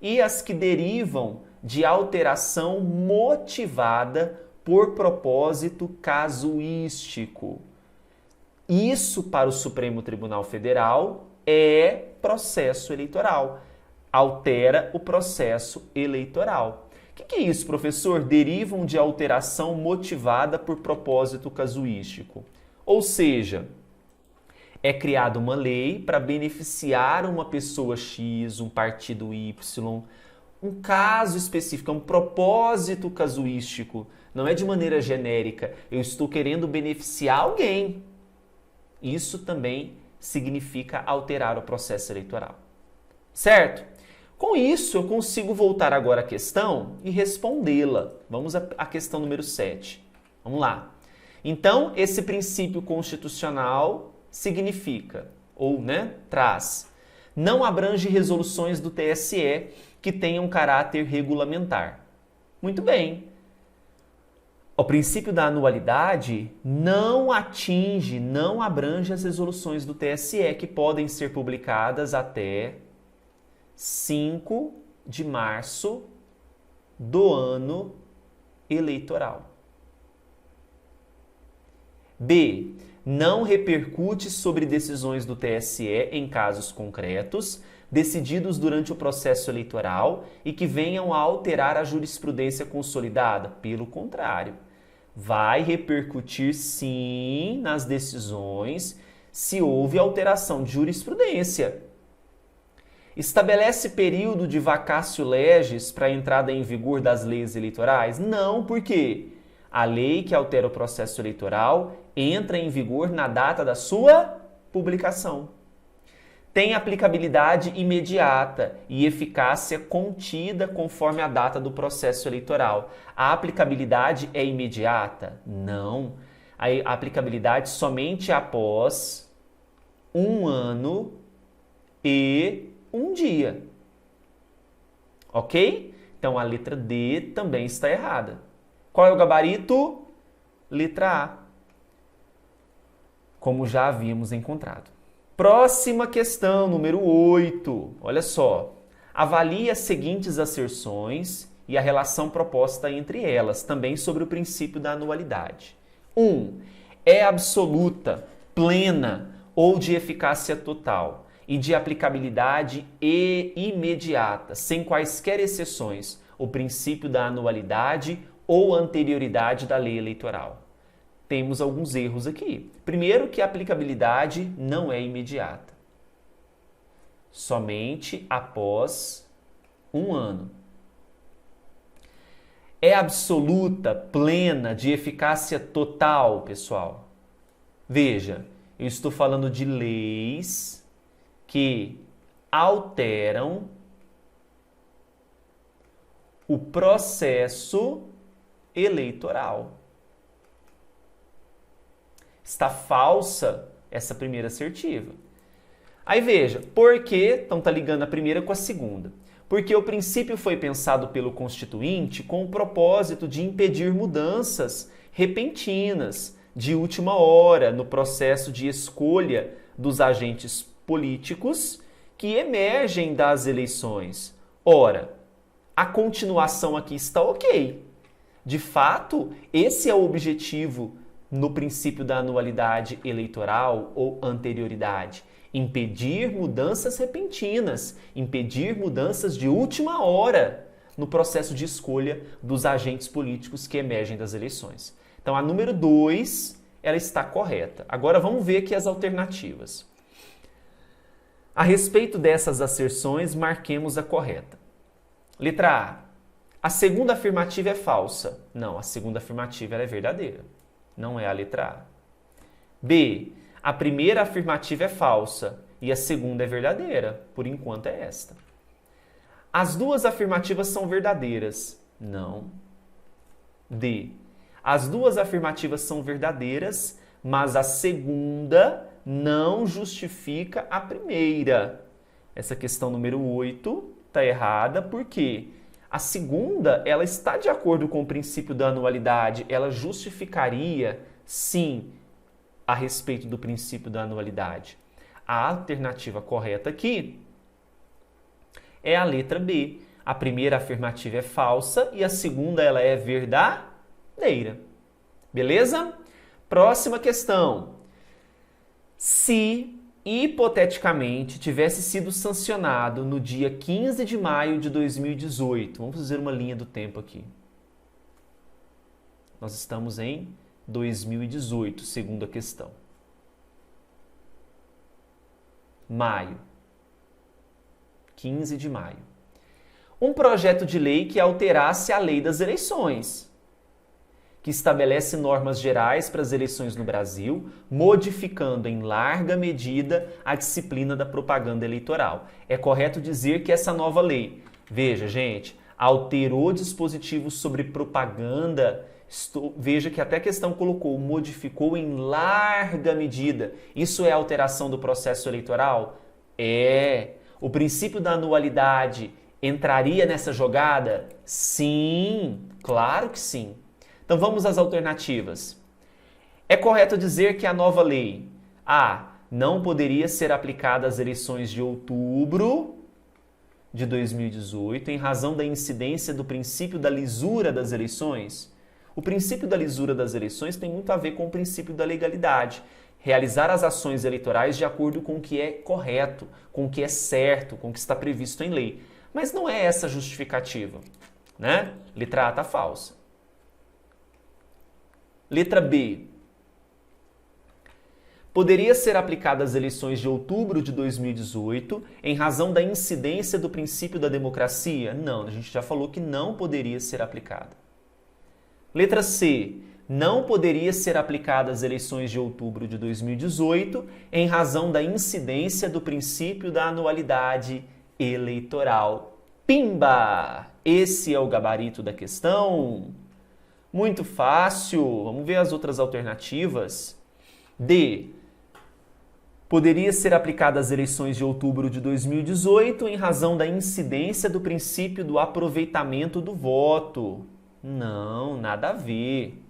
E as que derivam de alteração motivada por propósito casuístico. Isso, para o Supremo Tribunal Federal, é processo eleitoral. Altera o processo eleitoral. O que é isso, professor? Derivam de alteração motivada por propósito casuístico. Ou seja, é criada uma lei para beneficiar uma pessoa X, um partido Y, um caso específico, um propósito casuístico. Não é de maneira genérica. Eu estou querendo beneficiar alguém. Isso também significa alterar o processo eleitoral. Certo? Com isso, eu consigo voltar agora à questão e respondê-la. Vamos à questão número 7. Vamos lá. Então, esse princípio constitucional significa, ou traz, não abrange resoluções do TSE que tenham caráter regulamentar. Muito bem. O princípio da anualidade não atinge, não abrange as resoluções do TSE que podem ser publicadas até 5 de março do ano eleitoral. B. Não repercute sobre decisões do TSE em casos concretos, decididos durante o processo eleitoral e que venham a alterar a jurisprudência consolidada. Pelo contrário, vai repercutir sim nas decisões se houve alteração de jurisprudência. Estabelece período de vacatio legis para a entrada em vigor das leis eleitorais? Não, por quê? A lei que altera o processo eleitoral entra em vigor na data da sua publicação. Tem aplicabilidade imediata e eficácia contida conforme a data do processo eleitoral. A aplicabilidade é imediata? Não. A aplicabilidade somente após 1 ano e 1 dia. Ok? Então a letra D também está errada. Qual é o gabarito? Letra A. Como já havíamos encontrado. Próxima questão, número 8. Olha só. Avalie as seguintes asserções e a relação proposta entre elas, também sobre o princípio da anualidade. 1. É absoluta, plena ou de eficácia total e de aplicabilidade e imediata, sem quaisquer exceções, o princípio da anualidade ou anterioridade da lei eleitoral. Temos alguns erros aqui. Primeiro, que a aplicabilidade não é imediata. Somente após 1 ano. É absoluta, plena, de eficácia total, pessoal. Veja, eu estou falando de leis que alteram o processo eleitoral. Está falsa essa primeira assertiva. Aí veja, por que? Então está ligando a primeira com a segunda. Porque o princípio foi pensado pelo Constituinte com o propósito de impedir mudanças repentinas, de última hora, no processo de escolha dos agentes políticos que emergem das eleições. Ora, a continuação aqui está ok. De fato, esse é o objetivo no princípio da anualidade eleitoral ou anterioridade. Impedir mudanças repentinas, impedir mudanças de última hora no processo de escolha dos agentes políticos que emergem das eleições. Então, a número 2, ela está correta. Agora, vamos ver aqui as alternativas. A respeito dessas asserções, marquemos a correta. Letra A. A segunda afirmativa é falsa. Não, a segunda afirmativa ela é verdadeira. Não é a letra A. B. A primeira afirmativa é falsa e a segunda é verdadeira. Por enquanto é esta. As duas afirmativas são verdadeiras. Não. D. As duas afirmativas são verdadeiras, mas a segunda não justifica a primeira. Essa questão número 8 está errada porque A segunda, ela está de acordo com o princípio da anualidade, ela justificaria, sim, a respeito do princípio da anualidade. A alternativa correta aqui é a letra B. A primeira afirmativa é falsa e a segunda ela é verdadeira. Beleza? Próxima questão. Se, hipoteticamente, tivesse sido sancionado no dia 15 de maio de 2018, vamos fazer uma linha do tempo aqui. Nós estamos em 2018, segunda questão. Maio. 15 de maio. Um projeto de lei que alterasse a lei das eleições, que estabelece normas gerais para as eleições no Brasil, modificando em larga medida a disciplina da propaganda eleitoral. É correto dizer que essa nova lei, veja, gente, alterou dispositivos sobre propaganda. Veja que até a questão colocou, modificou em larga medida. Isso é alteração do processo eleitoral? É. O princípio da anualidade entraria nessa jogada? Sim, claro que sim. Então vamos às alternativas. É correto dizer que a nova lei A. Não poderia ser aplicada às eleições de outubro de 2018 em razão da incidência do princípio da lisura das eleições? O princípio da lisura das eleições tem muito a ver com o princípio da legalidade. Realizar as ações eleitorais de acordo com o que é correto, com o que é certo, com o que está previsto em lei. Mas não é essa a justificativa, né? Letra A está falsa. Letra B. Poderia ser aplicada às eleições de outubro de 2018 em razão da incidência do princípio da democracia? Não, a gente já falou que não poderia ser aplicada. Letra C. Não poderia ser aplicada às eleições de outubro de 2018 em razão da incidência do princípio da anualidade eleitoral. Pimba! Esse é o gabarito da questão. Muito fácil. Vamos ver as outras alternativas. D. Poderia ser aplicada às eleições de outubro de 2018 em razão da incidência do princípio do aproveitamento do voto. Não, nada a ver.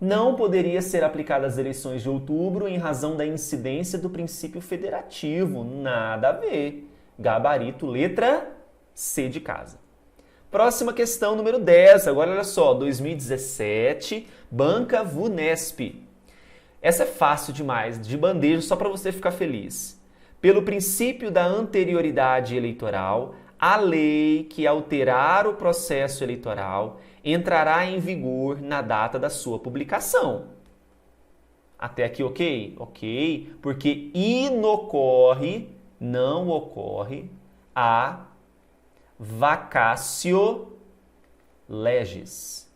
Não poderia ser aplicada às eleições de outubro em razão da incidência do princípio federativo. Nada a ver. Gabarito, letra C de casa. Próxima questão, número 10. Agora, olha só, 2017, Banca VUNESP. Essa é fácil demais, de bandeja, só para você ficar feliz. Pelo princípio da anterioridade eleitoral, a lei que alterar o processo eleitoral entrará em vigor na data da sua publicação. Até aqui ok? Ok, porque não ocorre a vacatio legis.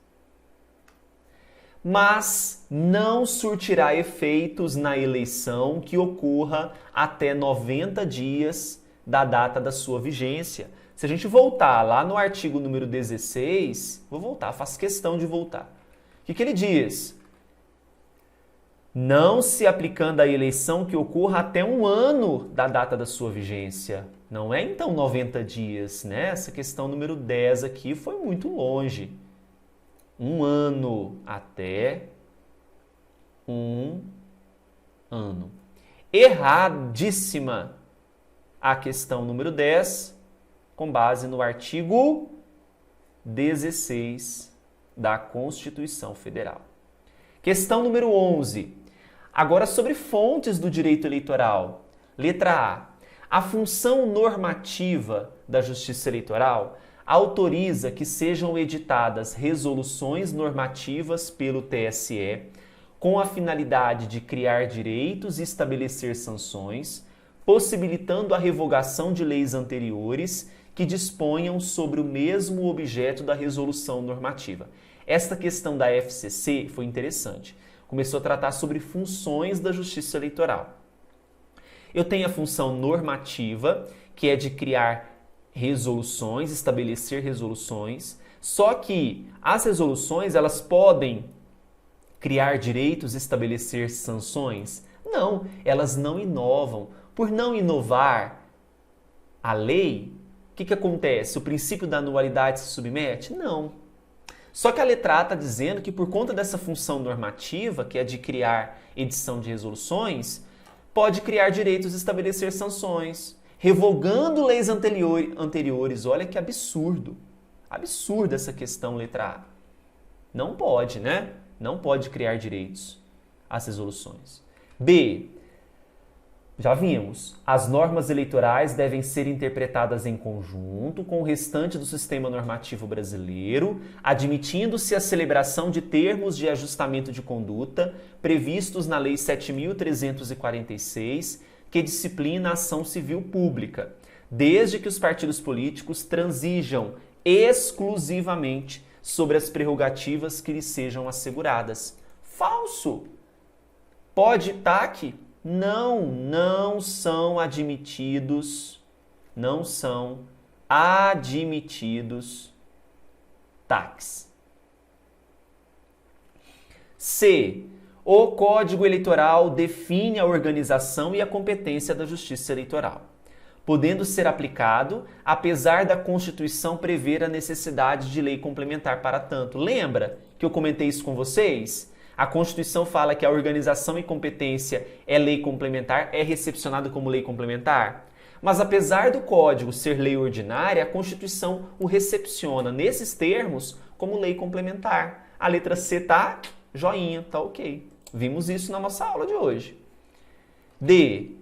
Mas não surtirá efeitos na eleição que ocorra até 90 dias da data da sua vigência. Se a gente voltar lá no artigo número 16, vou voltar, faço questão de voltar. O que ele diz? Não se aplicando à eleição que ocorra até um ano da data da sua vigência. Não é então 90 dias, né? Essa questão número 10 aqui foi muito longe. Um ano até um ano. Erradíssima a questão número 10, com base no artigo 16 da Constituição Federal. Questão número 11. Agora sobre fontes do direito eleitoral. Letra A. A função normativa da Justiça Eleitoral autoriza que sejam editadas resoluções normativas pelo TSE com a finalidade de criar direitos e estabelecer sanções, possibilitando a revogação de leis anteriores que disponham sobre o mesmo objeto da resolução normativa. Esta questão da FCC foi interessante. Começou a tratar sobre funções da Justiça Eleitoral. Eu tenho a função normativa, que é de criar resoluções, estabelecer resoluções, só que as resoluções, elas podem criar direitos, estabelecer sanções? Não, elas não inovam. Por não inovar a lei, que acontece? O princípio da anualidade se submete? Não. Só que a letra A está dizendo que por conta dessa função normativa, que é de criar edição de resoluções, pode criar direitos e estabelecer sanções, revogando leis anteriores. Olha que absurdo. Absurda essa questão, letra A. Não pode, né? Não pode criar direitos às resoluções. B. Já vimos, as normas eleitorais devem ser interpretadas em conjunto com o restante do sistema normativo brasileiro, admitindo-se a celebração de termos de ajustamento de conduta previstos na Lei 7.346, que disciplina a ação civil pública, desde que os partidos políticos transigam exclusivamente sobre as prerrogativas que lhes sejam asseguradas. Falso! Pode TAC? Não são admitidos TACs. C. O Código Eleitoral define a organização e a competência da Justiça Eleitoral, podendo ser aplicado, apesar da Constituição prever a necessidade de lei complementar para tanto. Lembra que eu comentei isso com vocês? A Constituição fala que a organização e competência é lei complementar, é recepcionado como lei complementar. Mas apesar do Código ser lei ordinária, a Constituição o recepciona nesses termos como lei complementar. A letra C tá joinha, tá ok. Vimos isso na nossa aula de hoje. D.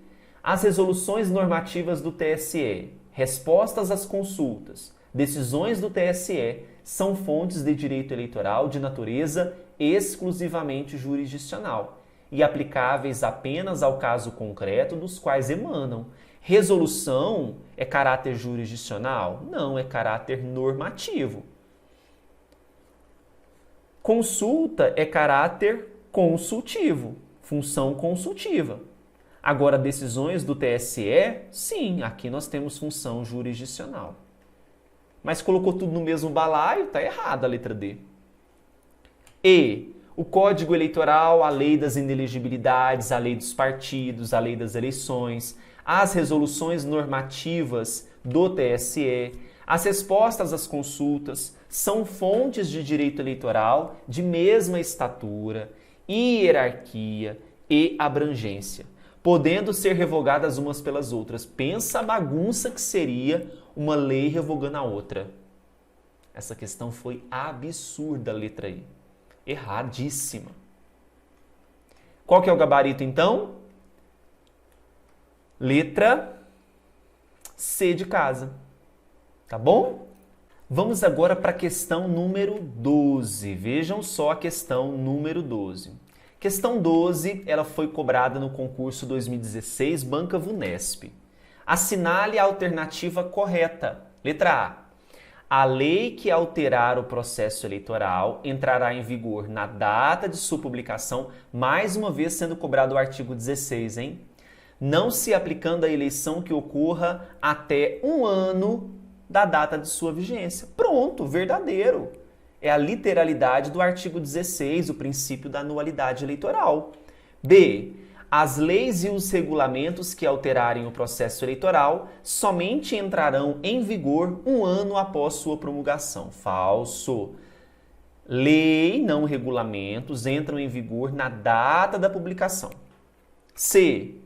As resoluções normativas do TSE, respostas às consultas, decisões do TSE são fontes de direito eleitoral de natureza exclusivamente jurisdicional e aplicáveis apenas ao caso concreto dos quais emanam. Resolução é caráter jurisdicional? Não, é caráter normativo. Consulta é caráter consultivo, função consultiva. Agora, decisões do TSE, sim, aqui nós temos função jurisdicional. Mas colocou tudo no mesmo balaio, tá errado a letra D. E. O Código Eleitoral, a lei das inelegibilidades, a lei dos partidos, a lei das eleições, as resoluções normativas do TSE, as respostas às consultas são fontes de direito eleitoral de mesma estatura, hierarquia e abrangência, podendo ser revogadas umas pelas outras. Pensa a bagunça que seria uma lei revogando a outra. Essa questão foi absurda, letra I. Erradíssima. Qual que é o gabarito, então? Letra C de casa. Tá bom? Vamos agora para a questão número 12. Vejam só a questão número 12. Questão 12, ela foi cobrada no concurso 2016 Banca Vunesp. Assinale a alternativa correta. Letra A. A lei que alterar o processo eleitoral entrará em vigor na data de sua publicação, mais uma vez sendo cobrado o artigo 16, hein? Não se aplicando à eleição que ocorra até um ano da data de sua vigência. Pronto, verdadeiro. É a literalidade do artigo 16, o princípio da anualidade eleitoral. B. As leis e os regulamentos que alterarem o processo eleitoral somente entrarão em vigor um ano após sua promulgação. Falso. Lei, não regulamentos, entram em vigor na data da publicação. C.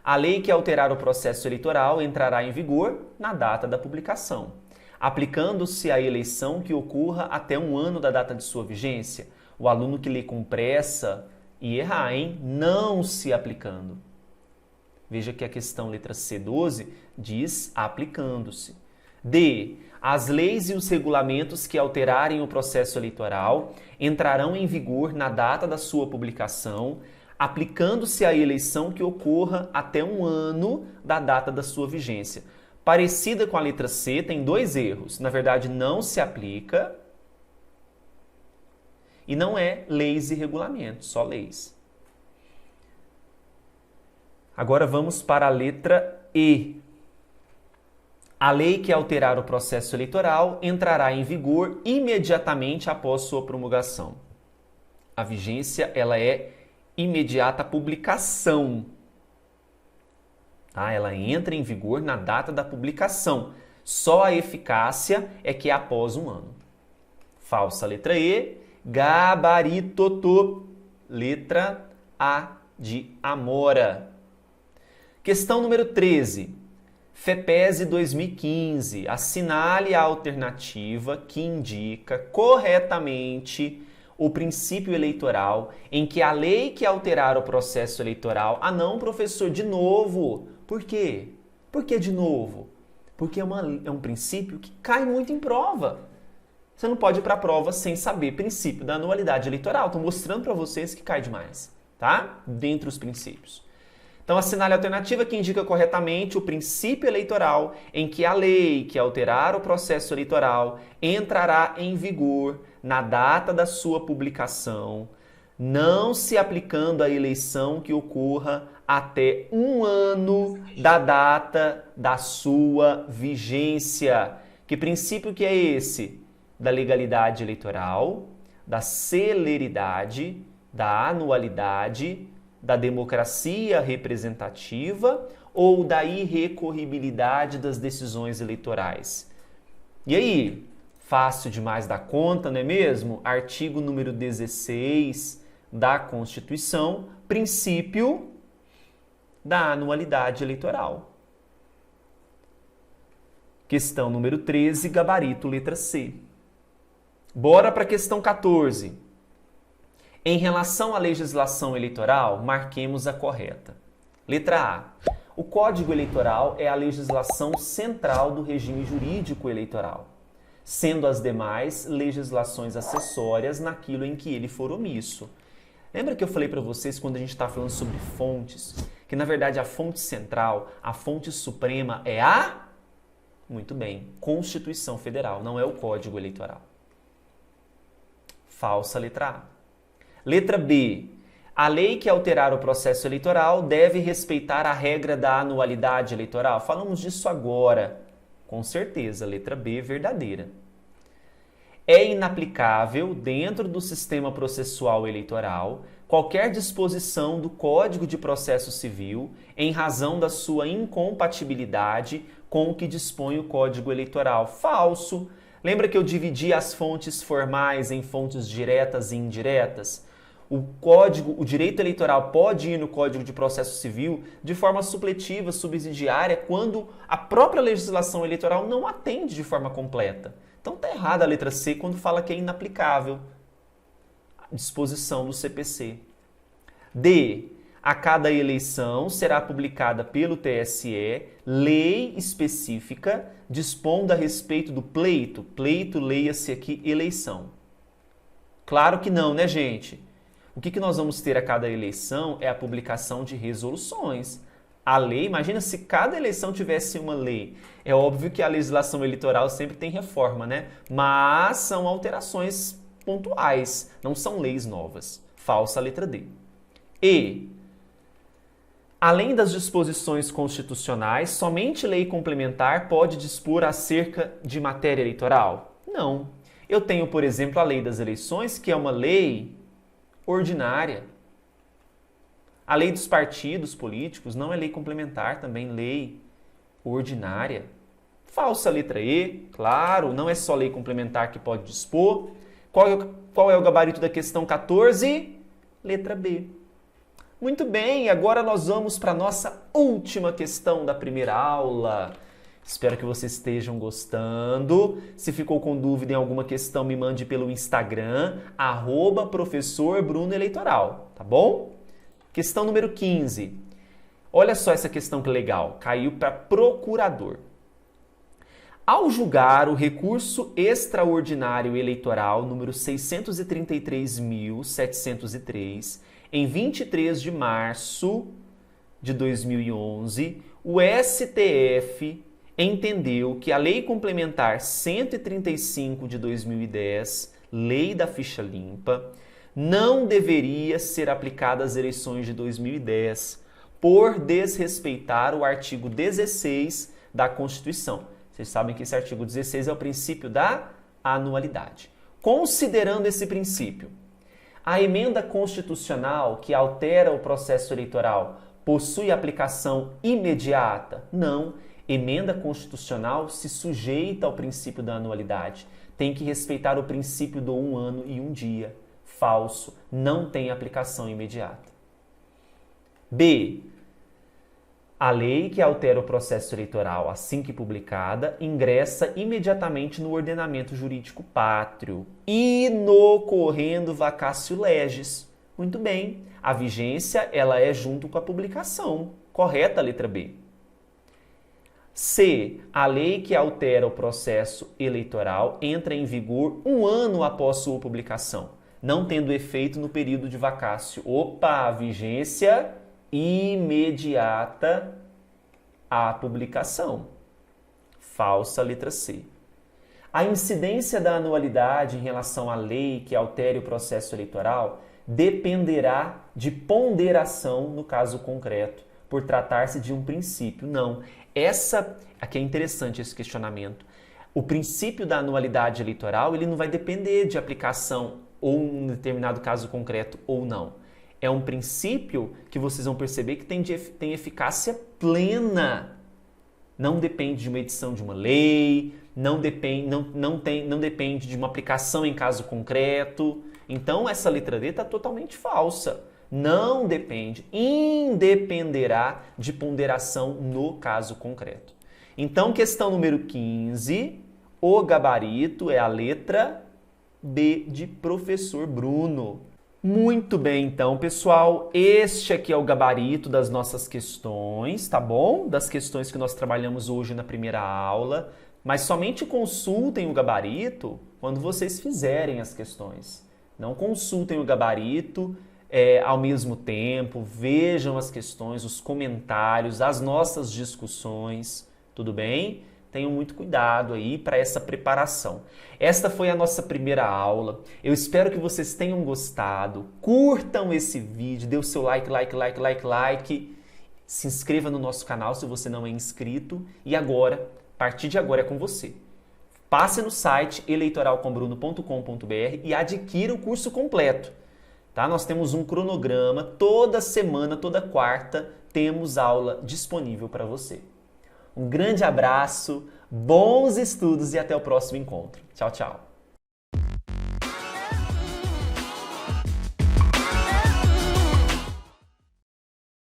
A lei que alterar o processo eleitoral entrará em vigor na data da publicação, aplicando-se à eleição que ocorra até um ano da data de sua vigência. O aluno que lê com pressa e errar, hein? Não se aplicando. Veja que a questão letra C12 diz aplicando-se. D. As leis e os regulamentos que alterarem o processo eleitoral entrarão em vigor na data da sua publicação, aplicando-se à eleição que ocorra até um ano da data da sua vigência. Parecida com a letra C, tem dois erros. Na verdade, não se aplica e não é leis e regulamentos, só leis. Agora vamos para a letra E. A lei que alterar o processo eleitoral entrará em vigor imediatamente após sua promulgação. A vigência, ela é imediata à publicação. Tá? Ela entra em vigor na data da publicação. Só a eficácia é que é após um ano. Falsa letra E. Gabaritoto. Letra A de Amora. Questão número 13. FEPESE 2015. Assinale a alternativa que indica corretamente o princípio eleitoral em que a lei que alterar o processo eleitoral... Ah não, professor, de novo. Por quê? Por que de novo? Porque é um princípio que cai muito em prova. Você não pode ir para a prova sem saber princípio da anualidade eleitoral. Estou mostrando para vocês que cai demais, tá? Dentre os princípios. Então, assinale a alternativa que indica corretamente o princípio eleitoral em que a lei que alterar o processo eleitoral entrará em vigor na data da sua publicação, não se aplicando à eleição que ocorra até um ano da data da sua vigência. Que princípio que é esse? Da legalidade eleitoral, da celeridade, da anualidade, da democracia representativa ou da irrecorribilidade das decisões eleitorais. E aí? Fácil demais da conta, não é mesmo? Artigo número 16 da Constituição, princípio da anualidade eleitoral. Questão número 13, gabarito letra C. Bora para a questão 14. Em relação à legislação eleitoral, marquemos a correta. Letra A. O Código Eleitoral é a legislação central do regime jurídico eleitoral, sendo as demais legislações acessórias naquilo em que ele for omisso. Lembra que eu falei para vocês quando a gente está falando sobre fontes, que na verdade a fonte central, a fonte suprema é a... Muito bem, Constituição Federal, não é o Código Eleitoral. Falsa letra A. Letra B. A lei que alterar o processo eleitoral deve respeitar a regra da anualidade eleitoral. Falamos disso agora. Com certeza, letra B, verdadeira. É inaplicável, dentro do sistema processual eleitoral, qualquer disposição do Código de Processo Civil em razão da sua incompatibilidade com o que dispõe o Código Eleitoral. Falso. Lembra que eu dividi as fontes formais em fontes diretas e indiretas? O direito eleitoral pode ir no Código de Processo Civil de forma supletiva, subsidiária, quando a própria legislação eleitoral não atende de forma completa. Então está errada a letra C quando fala que é inaplicável a disposição do CPC. D. A cada eleição será publicada pelo TSE lei específica dispondo a respeito do pleito. Pleito, leia-se aqui, eleição. Claro que não, né, gente? O que nós vamos ter a cada eleição é a publicação de resoluções. A lei, imagina se cada eleição tivesse uma lei. É óbvio que a legislação eleitoral sempre tem reforma, né? Mas são alterações pontuais, não são leis novas. Falsa letra D. E, além das disposições constitucionais, somente lei complementar pode dispor acerca de matéria eleitoral? Não. Eu tenho, por exemplo, a Lei das Eleições, que é uma lei ordinária. A lei dos partidos políticos não é lei complementar, também lei ordinária. Falsa letra E, claro, não é só lei complementar que pode dispor. Qual é o gabarito da questão 14? Letra B. Muito bem, agora nós vamos para a nossa última questão da primeira aula. Espero que vocês estejam gostando. Se ficou com dúvida em alguma questão, me mande pelo Instagram, @professorbrunoeleitoral, tá bom? Questão número 15. Olha só essa questão que legal. Caiu para procurador. Ao julgar o recurso extraordinário eleitoral número 633.703, em 23 de março de 2011, o STF entendeu que a Lei Complementar 135 de 2010, Lei da Ficha Limpa, não deveria ser aplicada às eleições de 2010 por desrespeitar o artigo 16 da Constituição. Vocês sabem que esse artigo 16 é o princípio da anualidade. Considerando esse princípio, a emenda constitucional que altera o processo eleitoral possui aplicação imediata? Não. Emenda constitucional se sujeita ao princípio da anualidade. Tem que respeitar o princípio do 1 ano e 1 dia. Falso. Não tem aplicação imediata. B. A lei que altera o processo eleitoral assim que publicada ingressa imediatamente no ordenamento jurídico pátrio, inocorrendo vacatio legis. Muito bem. A vigência ela é junto com a publicação. Correta a letra B. C. A lei que altera o processo eleitoral entra em vigor 1 ano após sua publicação, não tendo efeito no período de vacátio. Opa, vigência imediata à publicação. Falsa, letra C. A incidência da anualidade em relação à lei que altere o processo eleitoral dependerá de ponderação no caso concreto, por tratar-se de um princípio. Não. Aqui é interessante esse questionamento. O princípio da anualidade eleitoral, ele não vai depender de aplicação ou em um determinado caso concreto ou não. É um princípio que vocês vão perceber que tem eficácia plena. Não depende de uma edição de uma lei, não depende de uma aplicação em caso concreto. Então, essa letra D está totalmente falsa. Não depende, independerá de ponderação no caso concreto. Então, questão número 15, o gabarito é a letra B de professor Bruno. Muito bem, então, pessoal, este aqui é o gabarito das nossas questões, tá bom? Das questões que nós trabalhamos hoje na primeira aula, mas somente consultem o gabarito quando vocês fizerem as questões. Não consultem o gabarito ao mesmo tempo, vejam as questões, os comentários, as nossas discussões, tudo bem? Tenham muito cuidado aí para essa preparação. Esta foi a nossa primeira aula. Eu espero que vocês tenham gostado. Curtam esse vídeo, dê o seu like. Se inscreva no nosso canal se você não é inscrito. E agora, a partir de agora é com você. Passe no site eleitoralcombruno.com.br e adquira o curso completo. Tá? Nós temos um cronograma, toda semana, toda quarta, temos aula disponível para você. Um grande abraço, bons estudos e até o próximo encontro. Tchau, tchau!